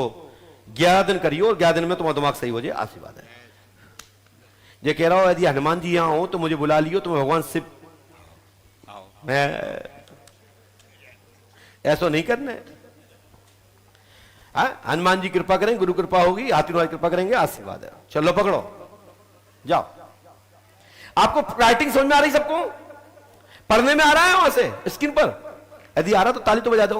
11 दिन करियो और 11 दिन में तुम्हारा दिमाग सही हो जाए, आशीर्वाद है। ये कह रहा हो यदि हनुमान जी यहाँ हो तो मुझे बुला लियो, तो मैं भगवान शिव, मैं ऐसा नहीं करना है। हनुमान जी कृपा करें, गुरु कृपा होगी, हाथी कृपा करेंगे, आशीर्वाद है। चलो पकड़ो, जाओ। आपको राइटिंग समझ में आ रही सबको? पढ़ने में आ रहा है वहां से स्क्रीन पर? यदि आ रहा तो ताली तो बजा दो।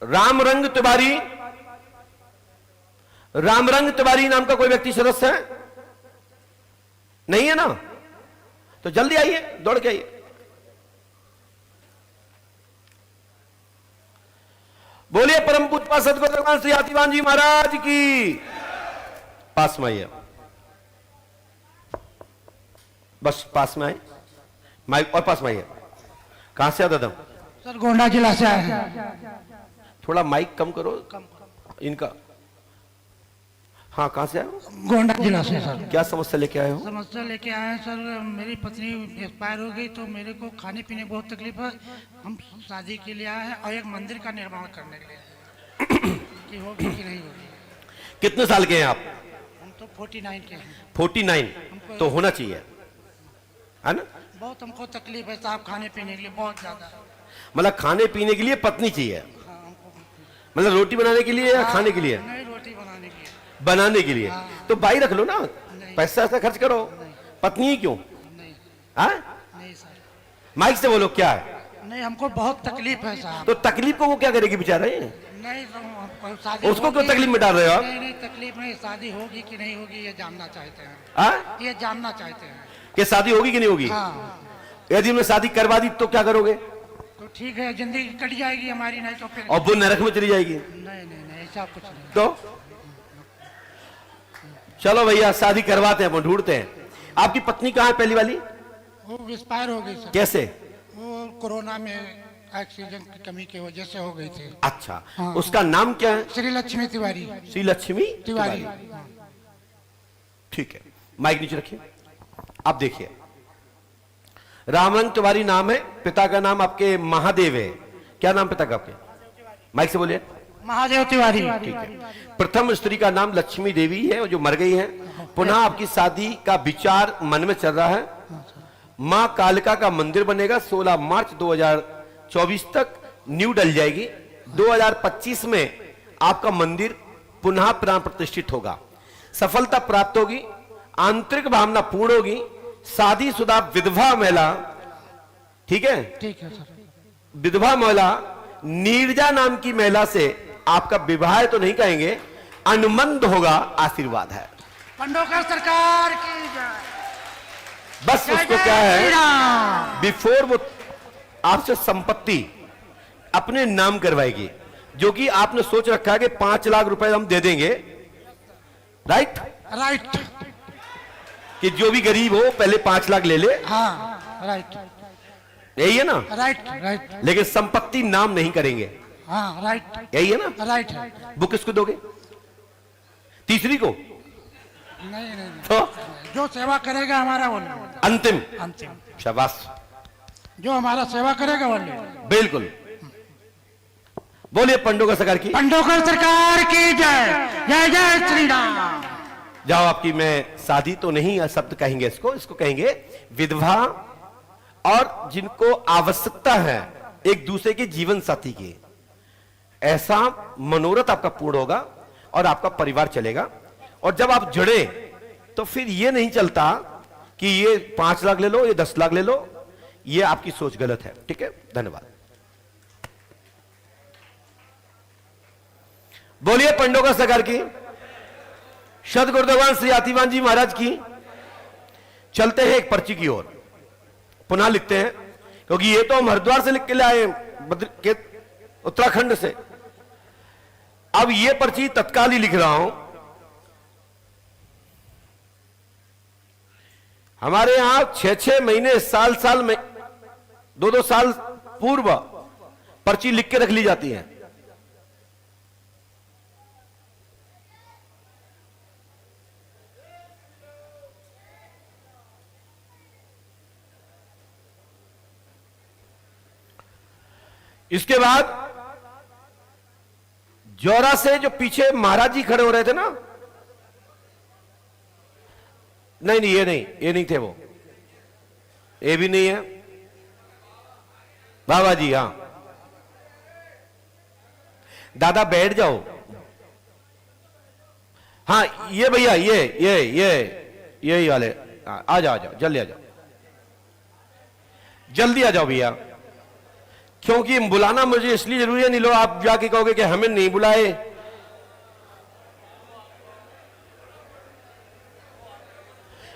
रामरंग तिवारी, रामरंग तिवारी नाम का कोई व्यक्ति सदस्य है? नहीं है ना? तो जल्दी आइए, दौड़ के आइए। बोलिए परम पूज्य सदगुरु भगवान श्री हाथीवान जी महाराज की। पास में आइए, बस पास में आए, माइक और पास में आइए। कहां से आता था?
सर गोंडा जिला से आए हैं।
थोड़ा माइक कम करो इनका। हाँ, कहां से आए हो?
गोंडा जिला से सर।
क्या समस्या लेके आए हो?
समस्या लेके आए हैं सर, मेरी पत्नी एक्सपायर हो गई तो मेरे को खाने पीने में बहुत तकलीफ है। हम शादी के लिए आए हैं और एक मंदिर का निर्माण करने के लिए कि होगी कि नहीं होगी।
कितने साल के हैं आप?
हम तो 49 के हैं।
49 तो होना चाहिए, है ना?
बहुत हमको तकलीफ है साहब खाने पीने के लिए, बहुत ज्यादा।
मतलब खाने पीने के लिए पत्नी चाहिए?
हाँ, हमको
मतलब रोटी बनाने के लिए या खाने के लिए?
नहीं, रोटी बनाने के लिए।
बनाने के लिए तो भाई रख लो ना, पैसा ऐसा खर्च करो। पत्नी ही क्यों?
नहीं
हाँ?
नहीं सर,
माइक से बोलो, क्या है?
नहीं हमको बहुत तकलीफ है साहब।
तो तकलीफ को वो क्या करेगी बेचारे?
नहीं तो हमको शादी
उसको क्यों
होगी-
तकलीफ में डाल रहे हो आप?
नहीं नहीं तकलीफ नहीं, शादी होगी कि नहीं होगी ये जानना चाहते हैं।
हाँ?
ये जानना चाहते हैं।
कि शादी होगी कि नहीं होगी?
हाँ
यदि हमने शादी करवा दी तो क्या करोगे?
तो ठीक है, जिंदगी कट जाएगी हमारी, नहीं तो फिर
और वो नरक में चली जाएगी।
नहीं नहीं नहीं ऐसा कुछ नहीं।
तो चलो भैया शादी करवाते हैं, वो ढूंढते हैं। आपकी पत्नी कहाँ है पहली वाली?
वो एक्सपायर हो गई सर।
कैसे?
वो कोरोना में ऑक्सीजन की कमी की वजह से हो गई थी।
अच्छा, उसका नाम क्या है?
श्री लक्ष्मी तिवारी।
श्री लक्ष्मी
तिवारी।
ठीक है, माइक नीचे रखिए। आप देखिए, रामरंग तिवारी नाम है, पिता का नाम आपके महादेव है। क्या नाम पिता का आपके? माइक से बोलिए।
महादेव तिवारी।
ठीक है। प्रथम स्त्री का नाम लक्ष्मी देवी है जो मर गई है। पुनः आपकी शादी का विचार मन में चल रहा है। मां कालिका का मंदिर बनेगा 16 मार्च 2024 तक, न्यू डल जाएगी। 2025 में आपका मंदिर पुनः प्राण प्रतिष्ठित होगा। सफलता प्राप्त होगी, आंतरिक भावना पूर्ण होगी। शादीशुदा विधवा महिला, ठीक है,
ठीक है सर।
विधवा महिला नीरजा नाम की महिला से आपका विवाह तो नहीं कहेंगे, अनुबंध होगा, आशीर्वाद है।
पंडोकर सरकार की जय।
बस उसको क्या है, बिफोर वो आपसे संपत्ति अपने नाम करवाएगी, जो कि आपने सोच रखा है कि 5 लाख रुपए हम दे देंगे, राइट?
राइट।
कि जो भी गरीब हो पहले 5 लाख ले ले,
हाँ राइट।
यही है ना?
Right right.
लेकिन संपत्ति नाम नहीं करेंगे,
हाँ राइट।
यही है ना?
राइट।
वो किसको दोगे? तीसरी को?
नहीं नहीं नहीं।
तो
जो सेवा करेगा हमारा वो
अंतिम।
अंतिम।
शाबाश,
जो हमारा सेवा करेगा वो
बिल्कुल। बोलिए पंडोकर सरकार की।
पंडोकर सरकार की जय। जय जय श्री राम।
जाओ, आपकी मैं शादी तो नहीं शब्द कहेंगे, इसको कहेंगे विधवा, और जिनको आवश्यकता है एक दूसरे के जीवन साथी की, ऐसा मनोरथ आपका पूर्ण होगा और आपका परिवार चलेगा। और जब आप जुड़े तो फिर ये नहीं चलता कि ये 5 लाख ले लो, ये 10 लाख ले लो, ये आपकी सोच गलत है। ठीक है, धन्यवाद। बोलिए पंडोकर सरकार की, सदगुरु भगवान श्री हाथीवान जी महाराज की। चलते हैं एक पर्ची की ओर, पुनः लिखते हैं, क्योंकि ये तो हम हरिद्वार से लिख के ले आए के उत्तराखंड से। अब ये पर्ची तत्काल ही लिख रहा हूं। हमारे यहां 6-6 महीने, साल में 2-2 साल पूर्व पर्ची लिख के रख ली जाती है। इसके बाद जौरा से जो पीछे महाराज जी खड़े हो रहे थे ना, नहीं नहीं ये नहीं थे वो, ये भी नहीं है बाबा जी। हां दादा बैठ जाओ। हाँ ये भैया यही वाले, आ जाओ जल्दी आ जाओ, जल्दी आ जाओ भैया, क्योंकि बुलाना मुझे इसलिए जरूरी है, नहीं लो आप जाके कहोगे कि हमें नहीं बुलाए।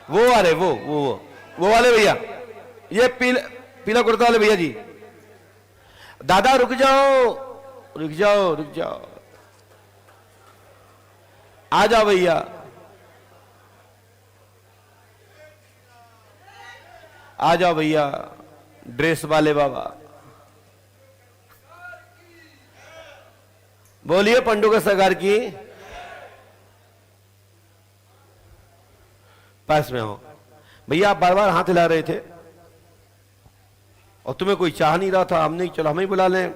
वो वाले वो वाले भैया, ये पीला कुर्ता वाले भैया जी। दादा रुक जाओ, आ जाओ भैया, आ जाओ भैया, ड्रेस वाले बाबा। बोलिए पंडुका सरकार की। पास में हो भैया, आप बार बार हाथ हिला रहे थे और तुम्हें कोई चाह नहीं रहा था, हमने चलो हमें ही बुला लें,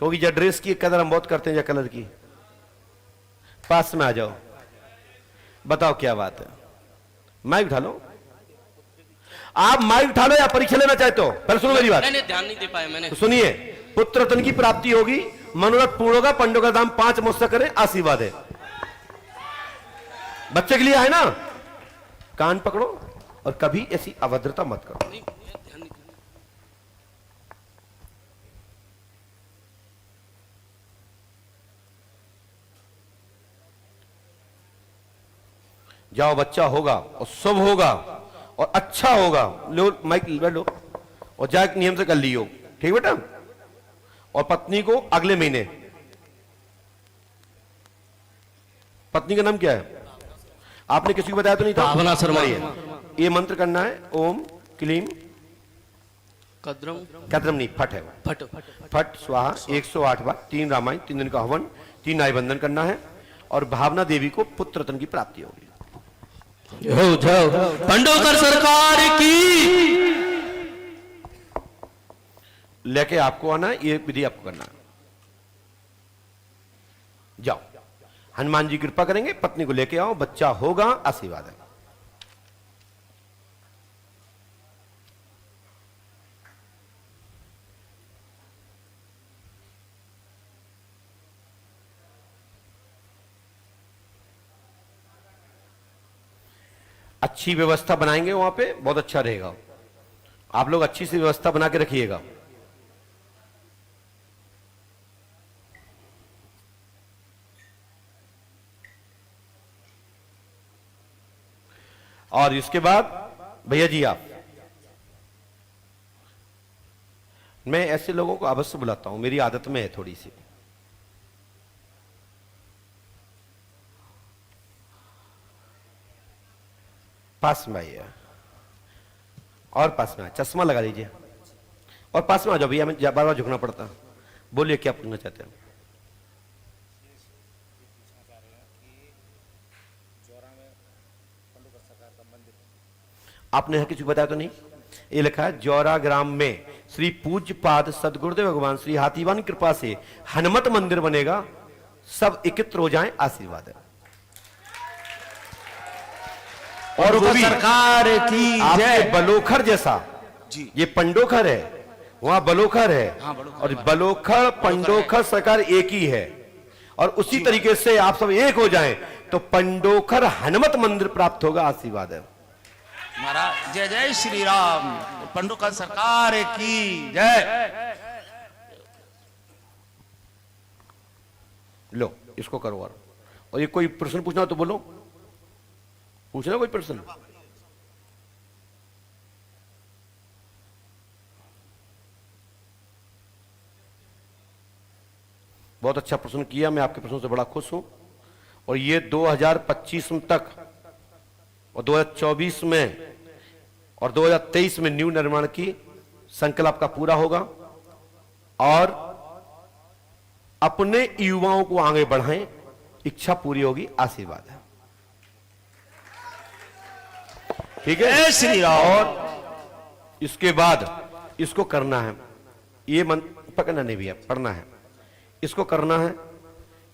क्योंकि या ड्रेस की कदर हम बहुत करते हैं या कलर की। पास में आ जाओ, बताओ क्या बात है। माइक उठा लो, आप माइक उठा लो या परीक्षा लेना चाहते हो? पहले सुनो मेरी बात।
नहीं ध्यान नहीं दे पाया मैंने।
तो सुनिए, पुत्र रत्न की प्राप्ति होगी, मनोरथ पूर्ण होगा, पंडों का दाम 5 मुझसे करें, आशीर्वाद है। बच्चे के लिए है ना, कान पकड़ो और कभी ऐसी अभद्रता मत करो। जाओ, बच्चा होगा और शुभ होगा और अच्छा होगा। लो माइक लो और जाके नियम से कर लियो, ठीक बेटा। और पत्नी को अगले महीने, पत्नी का नाम क्या है आपने किसी को बताया तो नहीं था?
भावना शर्मा।
ये मंत्र करना है, ओम क्लीम
कद्रम
नहीं, फट है,
फट
स्वाहा 108 बार, 3 रामायण, 3 दिन का हवन, 3 नायबंधन करना है और भावना देवी को पुत्र रत्न की प्राप्ति होगी।
पंडोकर सरकार की।
लेके आपको आना है, ये विधि आपको करना है। जाओ, हनुमान जी कृपा करेंगे, पत्नी को लेके आओ, बच्चा होगा, आशीर्वाद है। अच्छी व्यवस्था बनाएंगे वहां पे, बहुत अच्छा रहेगा। आप लोग अच्छी सी व्यवस्था बना के रखिएगा। और इसके बाद भैया जी, मैं ऐसे लोगों को अवश्य बुलाता हूं, मेरी आदत में है थोड़ी सी। पास में आइए और पास में, चश्मा लगा लीजिए और पास में आ जाओ भैया, हमें बार बार झुकना पड़ता। बोलिए क्या पूछना चाहते हैं? आपने यहां किसी को बताया तो नहीं? ये लिखा है, जौरा ग्राम में श्री पूज्य पाद सदगुरुदेव भगवान श्री हाथीवान की कृपा से हनुमत मंदिर बनेगा, सब एकत्र हो जाएं, आशीर्वाद है। और वो भी
सरकार की
आपके बलोखर जैसा
जी,
ये पंडोखर है, वहां बलोखर है,
हाँ, बलोखर
और बलोखर पंडोखर सरकार एक ही है। और उसी तरीके से आप सब एक हो जाएं तो पंडोखर हनुमत मंदिर प्राप्त होगा, आशीर्वाद है।
महाराज जय जय श्री राम, पंडोकर सरकार की जय।
लो इसको करो। और ये कोई प्रश्न पूछना हो तो बोलो, पूछना कोई प्रश्न। बहुत अच्छा प्रश्न किया, मैं आपके प्रश्नों से बड़ा खुश हूं। और ये 2025 तक और 2024 में और 2023 में न्यू निर्माण की संकल्प आपका पूरा होगा। और अपने युवाओं को आगे बढ़ाएं, इच्छा पूरी होगी, आशीर्वाद है। ठीक है
श्री राम।
और इसके बाद इसको करना है, ये पकड़ना नहीं भैया, पढ़ना है, इसको करना है।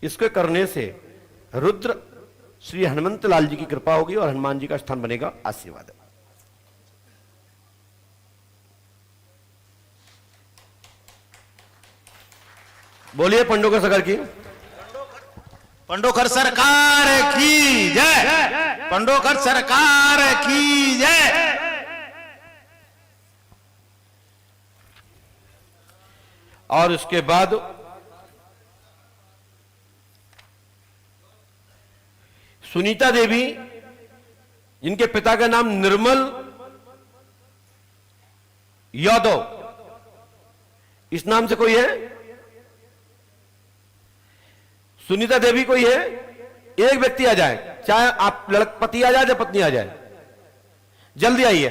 इसके करने से रुद्र श्री हनुमंत लाल जी की कृपा होगी और हनुमान जी का स्थान बनेगा। आशीर्वाद है। बोलिए पंडोकर सरकार की।
पंडोकर सरकार की जय, पंडोकर सरकार की जय।
और उसके बाद सुनीता देवी, जिनके पिता का नाम निर्मल यादव, इस नाम से कोई है? सुनीता देवी कोई है? एक व्यक्ति आ जाए, चाहे आप पति आ जाए या पत्नी आ जाए, जल्दी आइए।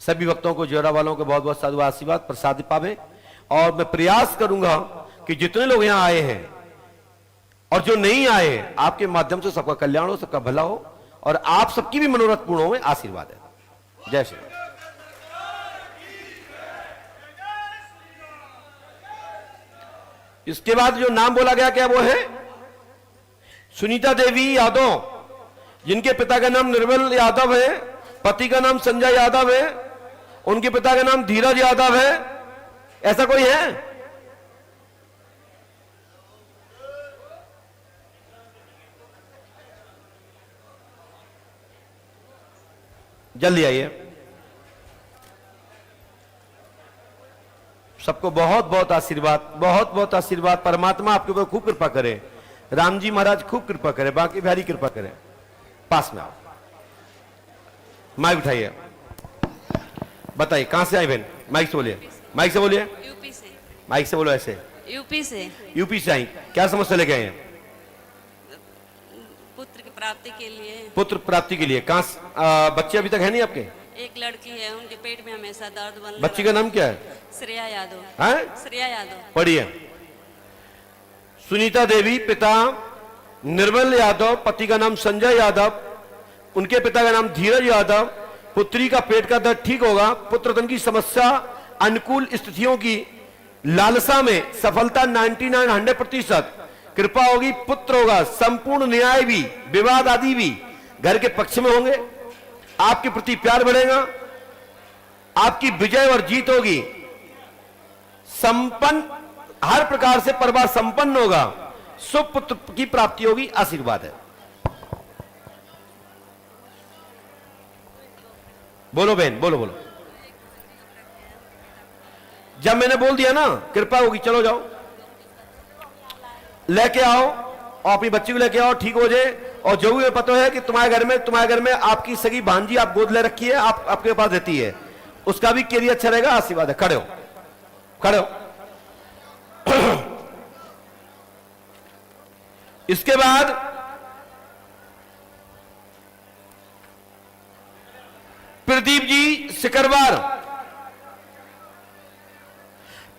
सभी भक्तों को, जोरा वालों को बहुत बहुत साधु आशीर्वाद प्रसाद पावे। और मैं प्रयास करूंगा कि जितने लोग यहां आए हैं और जो नहीं आए हैं, आपके माध्यम से सबका कल्याण हो, सबका भला हो और आप सबकी भी मनोरथ पूर्ण हो। आशीर्वाद है। जय श्री राम। इसके बाद जो नाम बोला गया क्या वो है? सुनीता देवी यादव, जिनके पिता का नाम निर्मल यादव है, पति का नाम संजय यादव है, उनके पिता का नाम धीरज यादव है। ऐसा कोई है? जल्दी आइए। सबको बहुत बहुत आशीर्वाद, बहुत बहुत आशीर्वाद। परमात्मा आपके ऊपर खूब कृपा करे, राम जी महाराज खूब कृपा करे, बाकी बिहारी कृपा करे। पास में आओ, माइक उठाइए, बताइए कहां से आए बहन? माइक से बोलिए, माइक से बोलिए,
यूपी से।
माइक से बोलो ऐसे।
यूपी से।
यूपी से आई, क्या समस्या लेके आए हैं?
पुत्र की प्राप्ति के लिए।
पुत्र प्राप्ति के लिए। कहां बच्चे अभी तक है नहीं आपके?
एक लड़की है, उनके पेट में हमेशा दर्द बन।
बच्ची का नाम क्या है?
श्रेया यादव।
हैं?
श्रेया यादव।
पढ़िए। सुनीता देवी, पिता निर्मल यादव, पति का नाम संजय यादव, उनके पिता का नाम धीरज यादव। पुत्री का पेट का दर्द ठीक होगा, पुत्रधन की समस्या, अनुकूल स्थितियों की लालसा में सफलता 99-100%, कृपा होगी, पुत्र होगा, संपूर्ण न्याय भी, विवाद आदि भी घर के पक्ष में होंगे, आपके प्रति प्यार बढ़ेगा, आपकी विजय और जीत होगी, संपन्न, हर प्रकार से परिवार संपन्न होगा, शुभ पुत्र की प्राप्ति होगी। आशीर्वाद है। बोलो बहन, बोलो बोलो। जब मैंने बोल दिया ना कृपा होगी, चलो जाओ लेके आओ और अपनी बच्ची को लेके आओ, ठीक हो जाए। और जो भी पता है कि तुम्हारे घर में आपकी सगी भांजी आप गोद ले रखी है, आपके पास रहती है, उसका भी कैरियर अच्छा रहेगा। आशीर्वाद है। खड़े हो, खड़े हो। इसके बाद प्रदीप जी सिकरवार,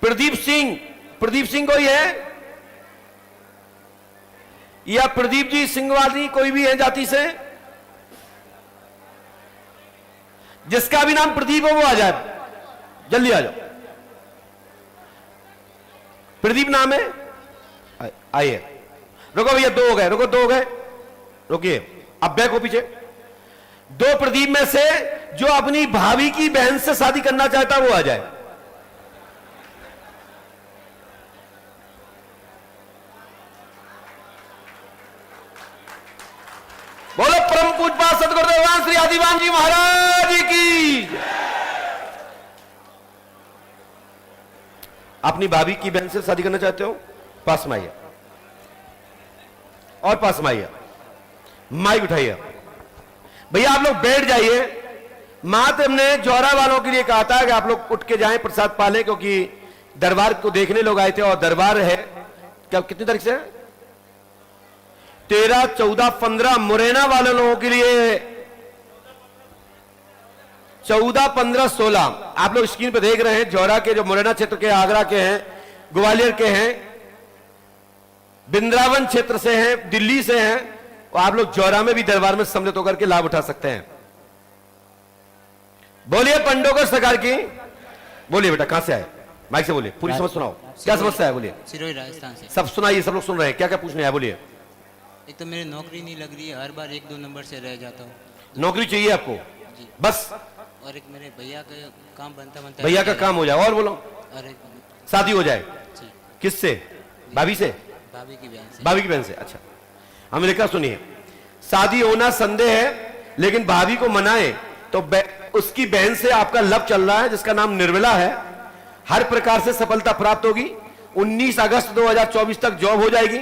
प्रदीप सिंह कोई है या प्रदीप जी सिंहवादी कोई भी है जाति से? जिसका भी नाम प्रदीप हो वो आ जाए, जल्दी आ जाओ। प्रदीप नाम है? आइए। रुको भैया, दो हो गए, रुको, दो हो गए, रुकिए, अब बैक हो पीछे। दो प्रदीप में से जो अपनी भाभी की बहन से शादी करना चाहता है वो आ जाए। बोलो परम पूज्य सदगुरुदेव श्री आदिवान जी महाराज की। अपनी भाभी की बहन से शादी करना चाहते हो? पास में आइए, और पास में आइए, माइक उठाइए। भैया आप लोग बैठ जाइए। मात्र हमने जौरा वालों के लिए कहा था कि आप लोग उठ के जाएं, प्रसाद पालें, क्योंकि दरबार को देखने लोग आए थे और दरबार है क्या, कितनी तारीख से? 13, 14, 15 मुरैना वाले लोगों के लिए 14, 15, 16 आप लोग स्क्रीन पे देख रहे हैं। जौरा के जो मुरैना क्षेत्र के, आगरा के हैं, ग्वालियर के हैं, वृंदावन क्षेत्र से हैं, दिल्ली से हैं, और आप लोग जौरा में भी दरबार में सम्मिलित होकर के लाभ उठा सकते हैं। बोलिए पंडोकर सरकार की। बोलिए बेटा, कहां से आए? माइक से बोलिए, पूरी समझ सुनाओ। क्या समस्या है? बोलिए।
सिरोही राजस्थान से।
सब सुनाइए, सब लोग सुन रहे हैं। क्या क्या पूछने हैं? बोलिए।
एक तो मेरी नौकरी नहीं लग रही है, हर बार 1-2 नंबर से रह जाता हूँ।
नौकरी चाहिए आपको?
जी।
बस?
और एक मेरे भैया का काम बनता
भैया का काम हो जाए। और बोलो।
और एक
शादी हो जाए?
जी।
किससे? भाभी से?
भाभी की बहन से।
भाभी की बहन से। अच्छा, हमें लिखा सुनिए, शादी होना संदेह है, लेकिन भाभी को मनाए तो उसकी बहन से आपका लव चल रहा है, जिसका नाम निर्मला है। हर प्रकार से सफलता प्राप्त होगी। 19 अगस्त 2024 तक जॉब हो जाएगी।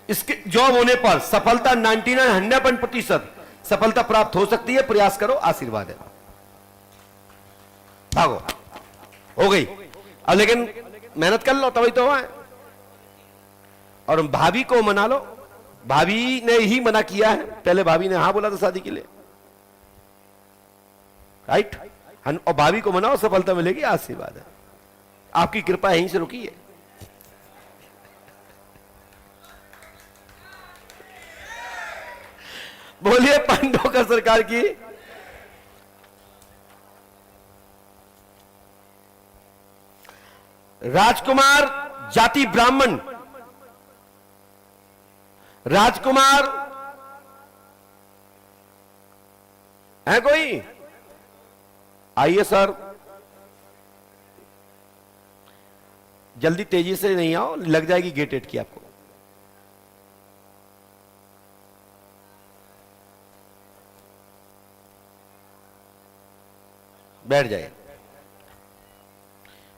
इसके जॉब होने पर सफलता 99% सफलता प्राप्त हो सकती है। प्रयास करो, आशीर्वाद है। भागो, हो गई। अब लेकिन मेहनत कर लो तभी तो हुआ है। और भाभी को मना लो। भाभी ने ही मना किया है, पहले भाभी ने हां बोला था शादी के लिए, राइट? और भाभी को मनाओ, सफलता मिलेगी, आशीर्वाद है। आपकी कृपा यहीं से रुकी है। बोलिए पंडोकर सरकार की। राजकुमार जाति ब्राह्मण, राजकुमार है कोई? आइए सर, जल्दी तेजी से नहीं आओ, लग जाएगी गेट 8 की आपको। बैठ जाइए,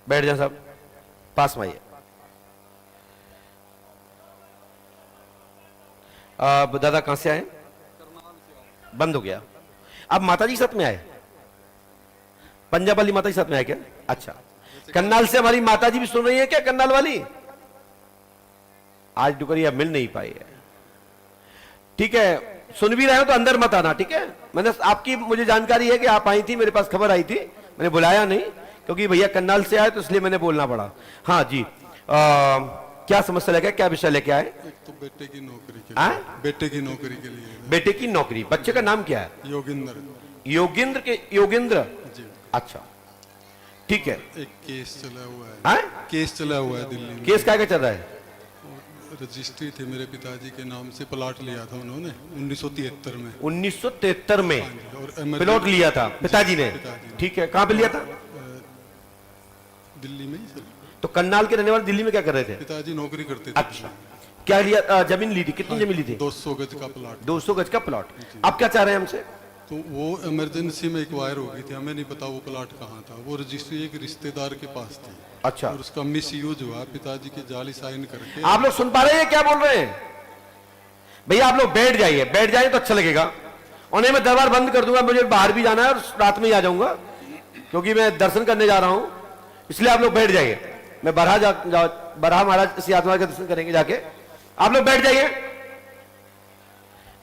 बैठ जाए साहब, पास में आइए। अब दादा कहां से आए? बंद हो गया। अब माताजी साथ में आए? पंजाब वाली माताजी साथ में आए क्या? अच्छा, कन्नाल से हमारी माताजी भी सुन रही है क्या? कन्नाल वाली आज डुकरिया मिल नहीं पाई है। ठीक है, सुन भी रहे हो तो अंदर मत आना, ठीक है? मैंने आपकी, मुझे जानकारी है कि आप आई थी, मेरे पास खबर आई थी, मैंने बुलाया नहीं क्योंकि भैया कन्नाल से आए तो इसलिए मैंने बोलना पड़ा। हाँ जी, क्या समस्या लेके, क्या विषय लेके आए?
एक तो बेटे की नौकरी के लिए। बेटे की नौकरी के लिए।
बेटे की नौकरी। बच्चे का नाम क्या है?
योगिंद्र।
योगिंद्र के योगिंद्र?
जी।
अच्छा, ठीक है।
एक केस चला हुआ है। केस चला हुआ है दिल्ली में।
केस क्या चल रहा है?
रजिस्ट्री थी मेरे पिताजी के नाम से, प्लॉट लिया था उन्होंने 1973 में।
1973 में
और
प्लॉट लिया था पिताजी ने? ठीक है, कहां पे लिया था?
दिल्ली में ही सर।
तो कन्नाल के रहने वाले दिल्ली में क्या कर रहे थे?
पिताजी नौकरी करते थे।
अच्छा, क्या लिया? जमीन ली थी? कितनी जमीन ली थी?
200 गज का प्लॉट।
200 गज का प्लॉट। अब क्या चाह रहे हैं हमसे?
तो वो इमरजेंसी में एक्वायर हो गई थी, हमें नहीं पता वो प्लॉट कहाँ था। वो रजिस्ट्री एक रिश्तेदार के पास थी।
अच्छा,
और उसका मिस यूज हुआ, पिताजी के जाली साइन करके।
आप लोग सुन पा रहे हैं क्या बोल रहे हैं? भैया आप लोग बैठ जाइए, बैठ जाइए तो अच्छा लगेगा। उन्हें मैं दरबार बंद कर दूंगा, मुझे बाहर भी जाना है और रात में ही आ जाऊंगा क्योंकि मैं दर्शन करने जा रहा हूं, इसलिए आप लोग बैठ जाइए। मैं बरहा महाराज श्री आत्मा के दर्शन करेंगे जाके। आप लोग बैठ जाइए,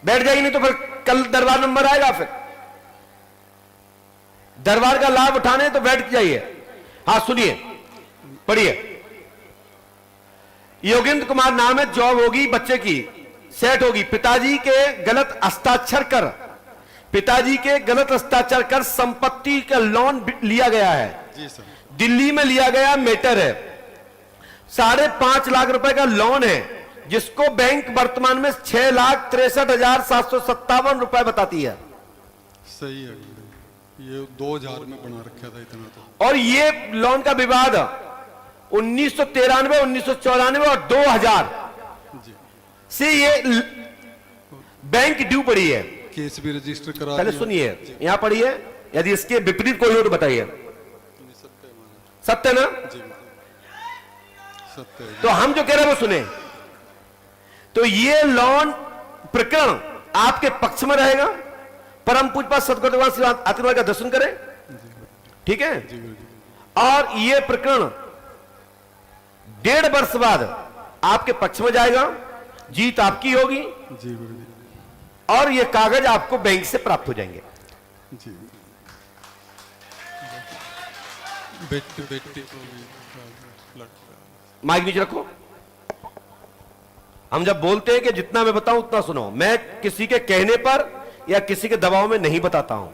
बैठ जाइए, नहीं तो फिर कल दरबार नंबर आएगा, फिर दरबार का लाभ उठाने तो बैठ जाइए। हाँ सुनिए, पढ़िए। योगेंद्र कुमार नाम है, जॉब होगी बच्चे की, सेट होगी। पिताजी के गलत हस्ताक्षर कर, पिताजी के गलत हस्ताक्षर कर संपत्ति का लोन लिया गया है।
जी सर।
दिल्ली में लिया गया मैटर है। 5.5 लाख रुपए का लोन है जिसको बैंक वर्तमान में 6,63,757 रुपए बताती है।
सही है, ये 2000 में बना रखा था इतना तो।
और ये लोन का विवाद 1993, 1994 और 2000 से ये बैंक ड्यू पड़ी है।
केस भी रजिस्टर करा।
पहले सुनिए, यहां पढ़िए, यदि इसके विपरीत कोई हो तो बताइए। सत्य ना?
सत्य।
तो हम जो कह रहे हैं वो सुने। तो ये लोन प्रकरण आपके पक्ष में रहेगा। परम पूज्य सदगुरु भगवान श्री आशीर्वाद का दर्शन करें, ठीक है? और ये प्रकरण 1.5 वर्ष बाद आपके पक्ष में जाएगा, जीत आपकी होगी
जी गुरुजी।
और ये कागज आपको बैंक से प्राप्त हो जाएंगे।
जी। बेटी को
माइक नीचे रखो। हम जब बोलते हैं कि जितना मैं बताऊं उतना सुनो, मैं किसी के कहने पर या किसी के दबाव में नहीं बताता हूं।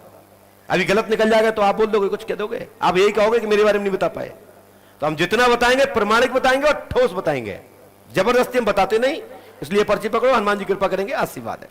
अभी गलत निकल जाएगा तो आप बोल दोगे, कुछ कह दोगे, आप यही कहोगे कि मेरे बारे में नहीं बता पाए। तो हम जितना बताएंगे प्रमाणिक बताएंगे और ठोस बताएंगे, जबरदस्ती हम बताते नहीं। इसलिए पर्ची पकड़ो, हनुमान जी कृपा करेंगे, आशीर्वाद है।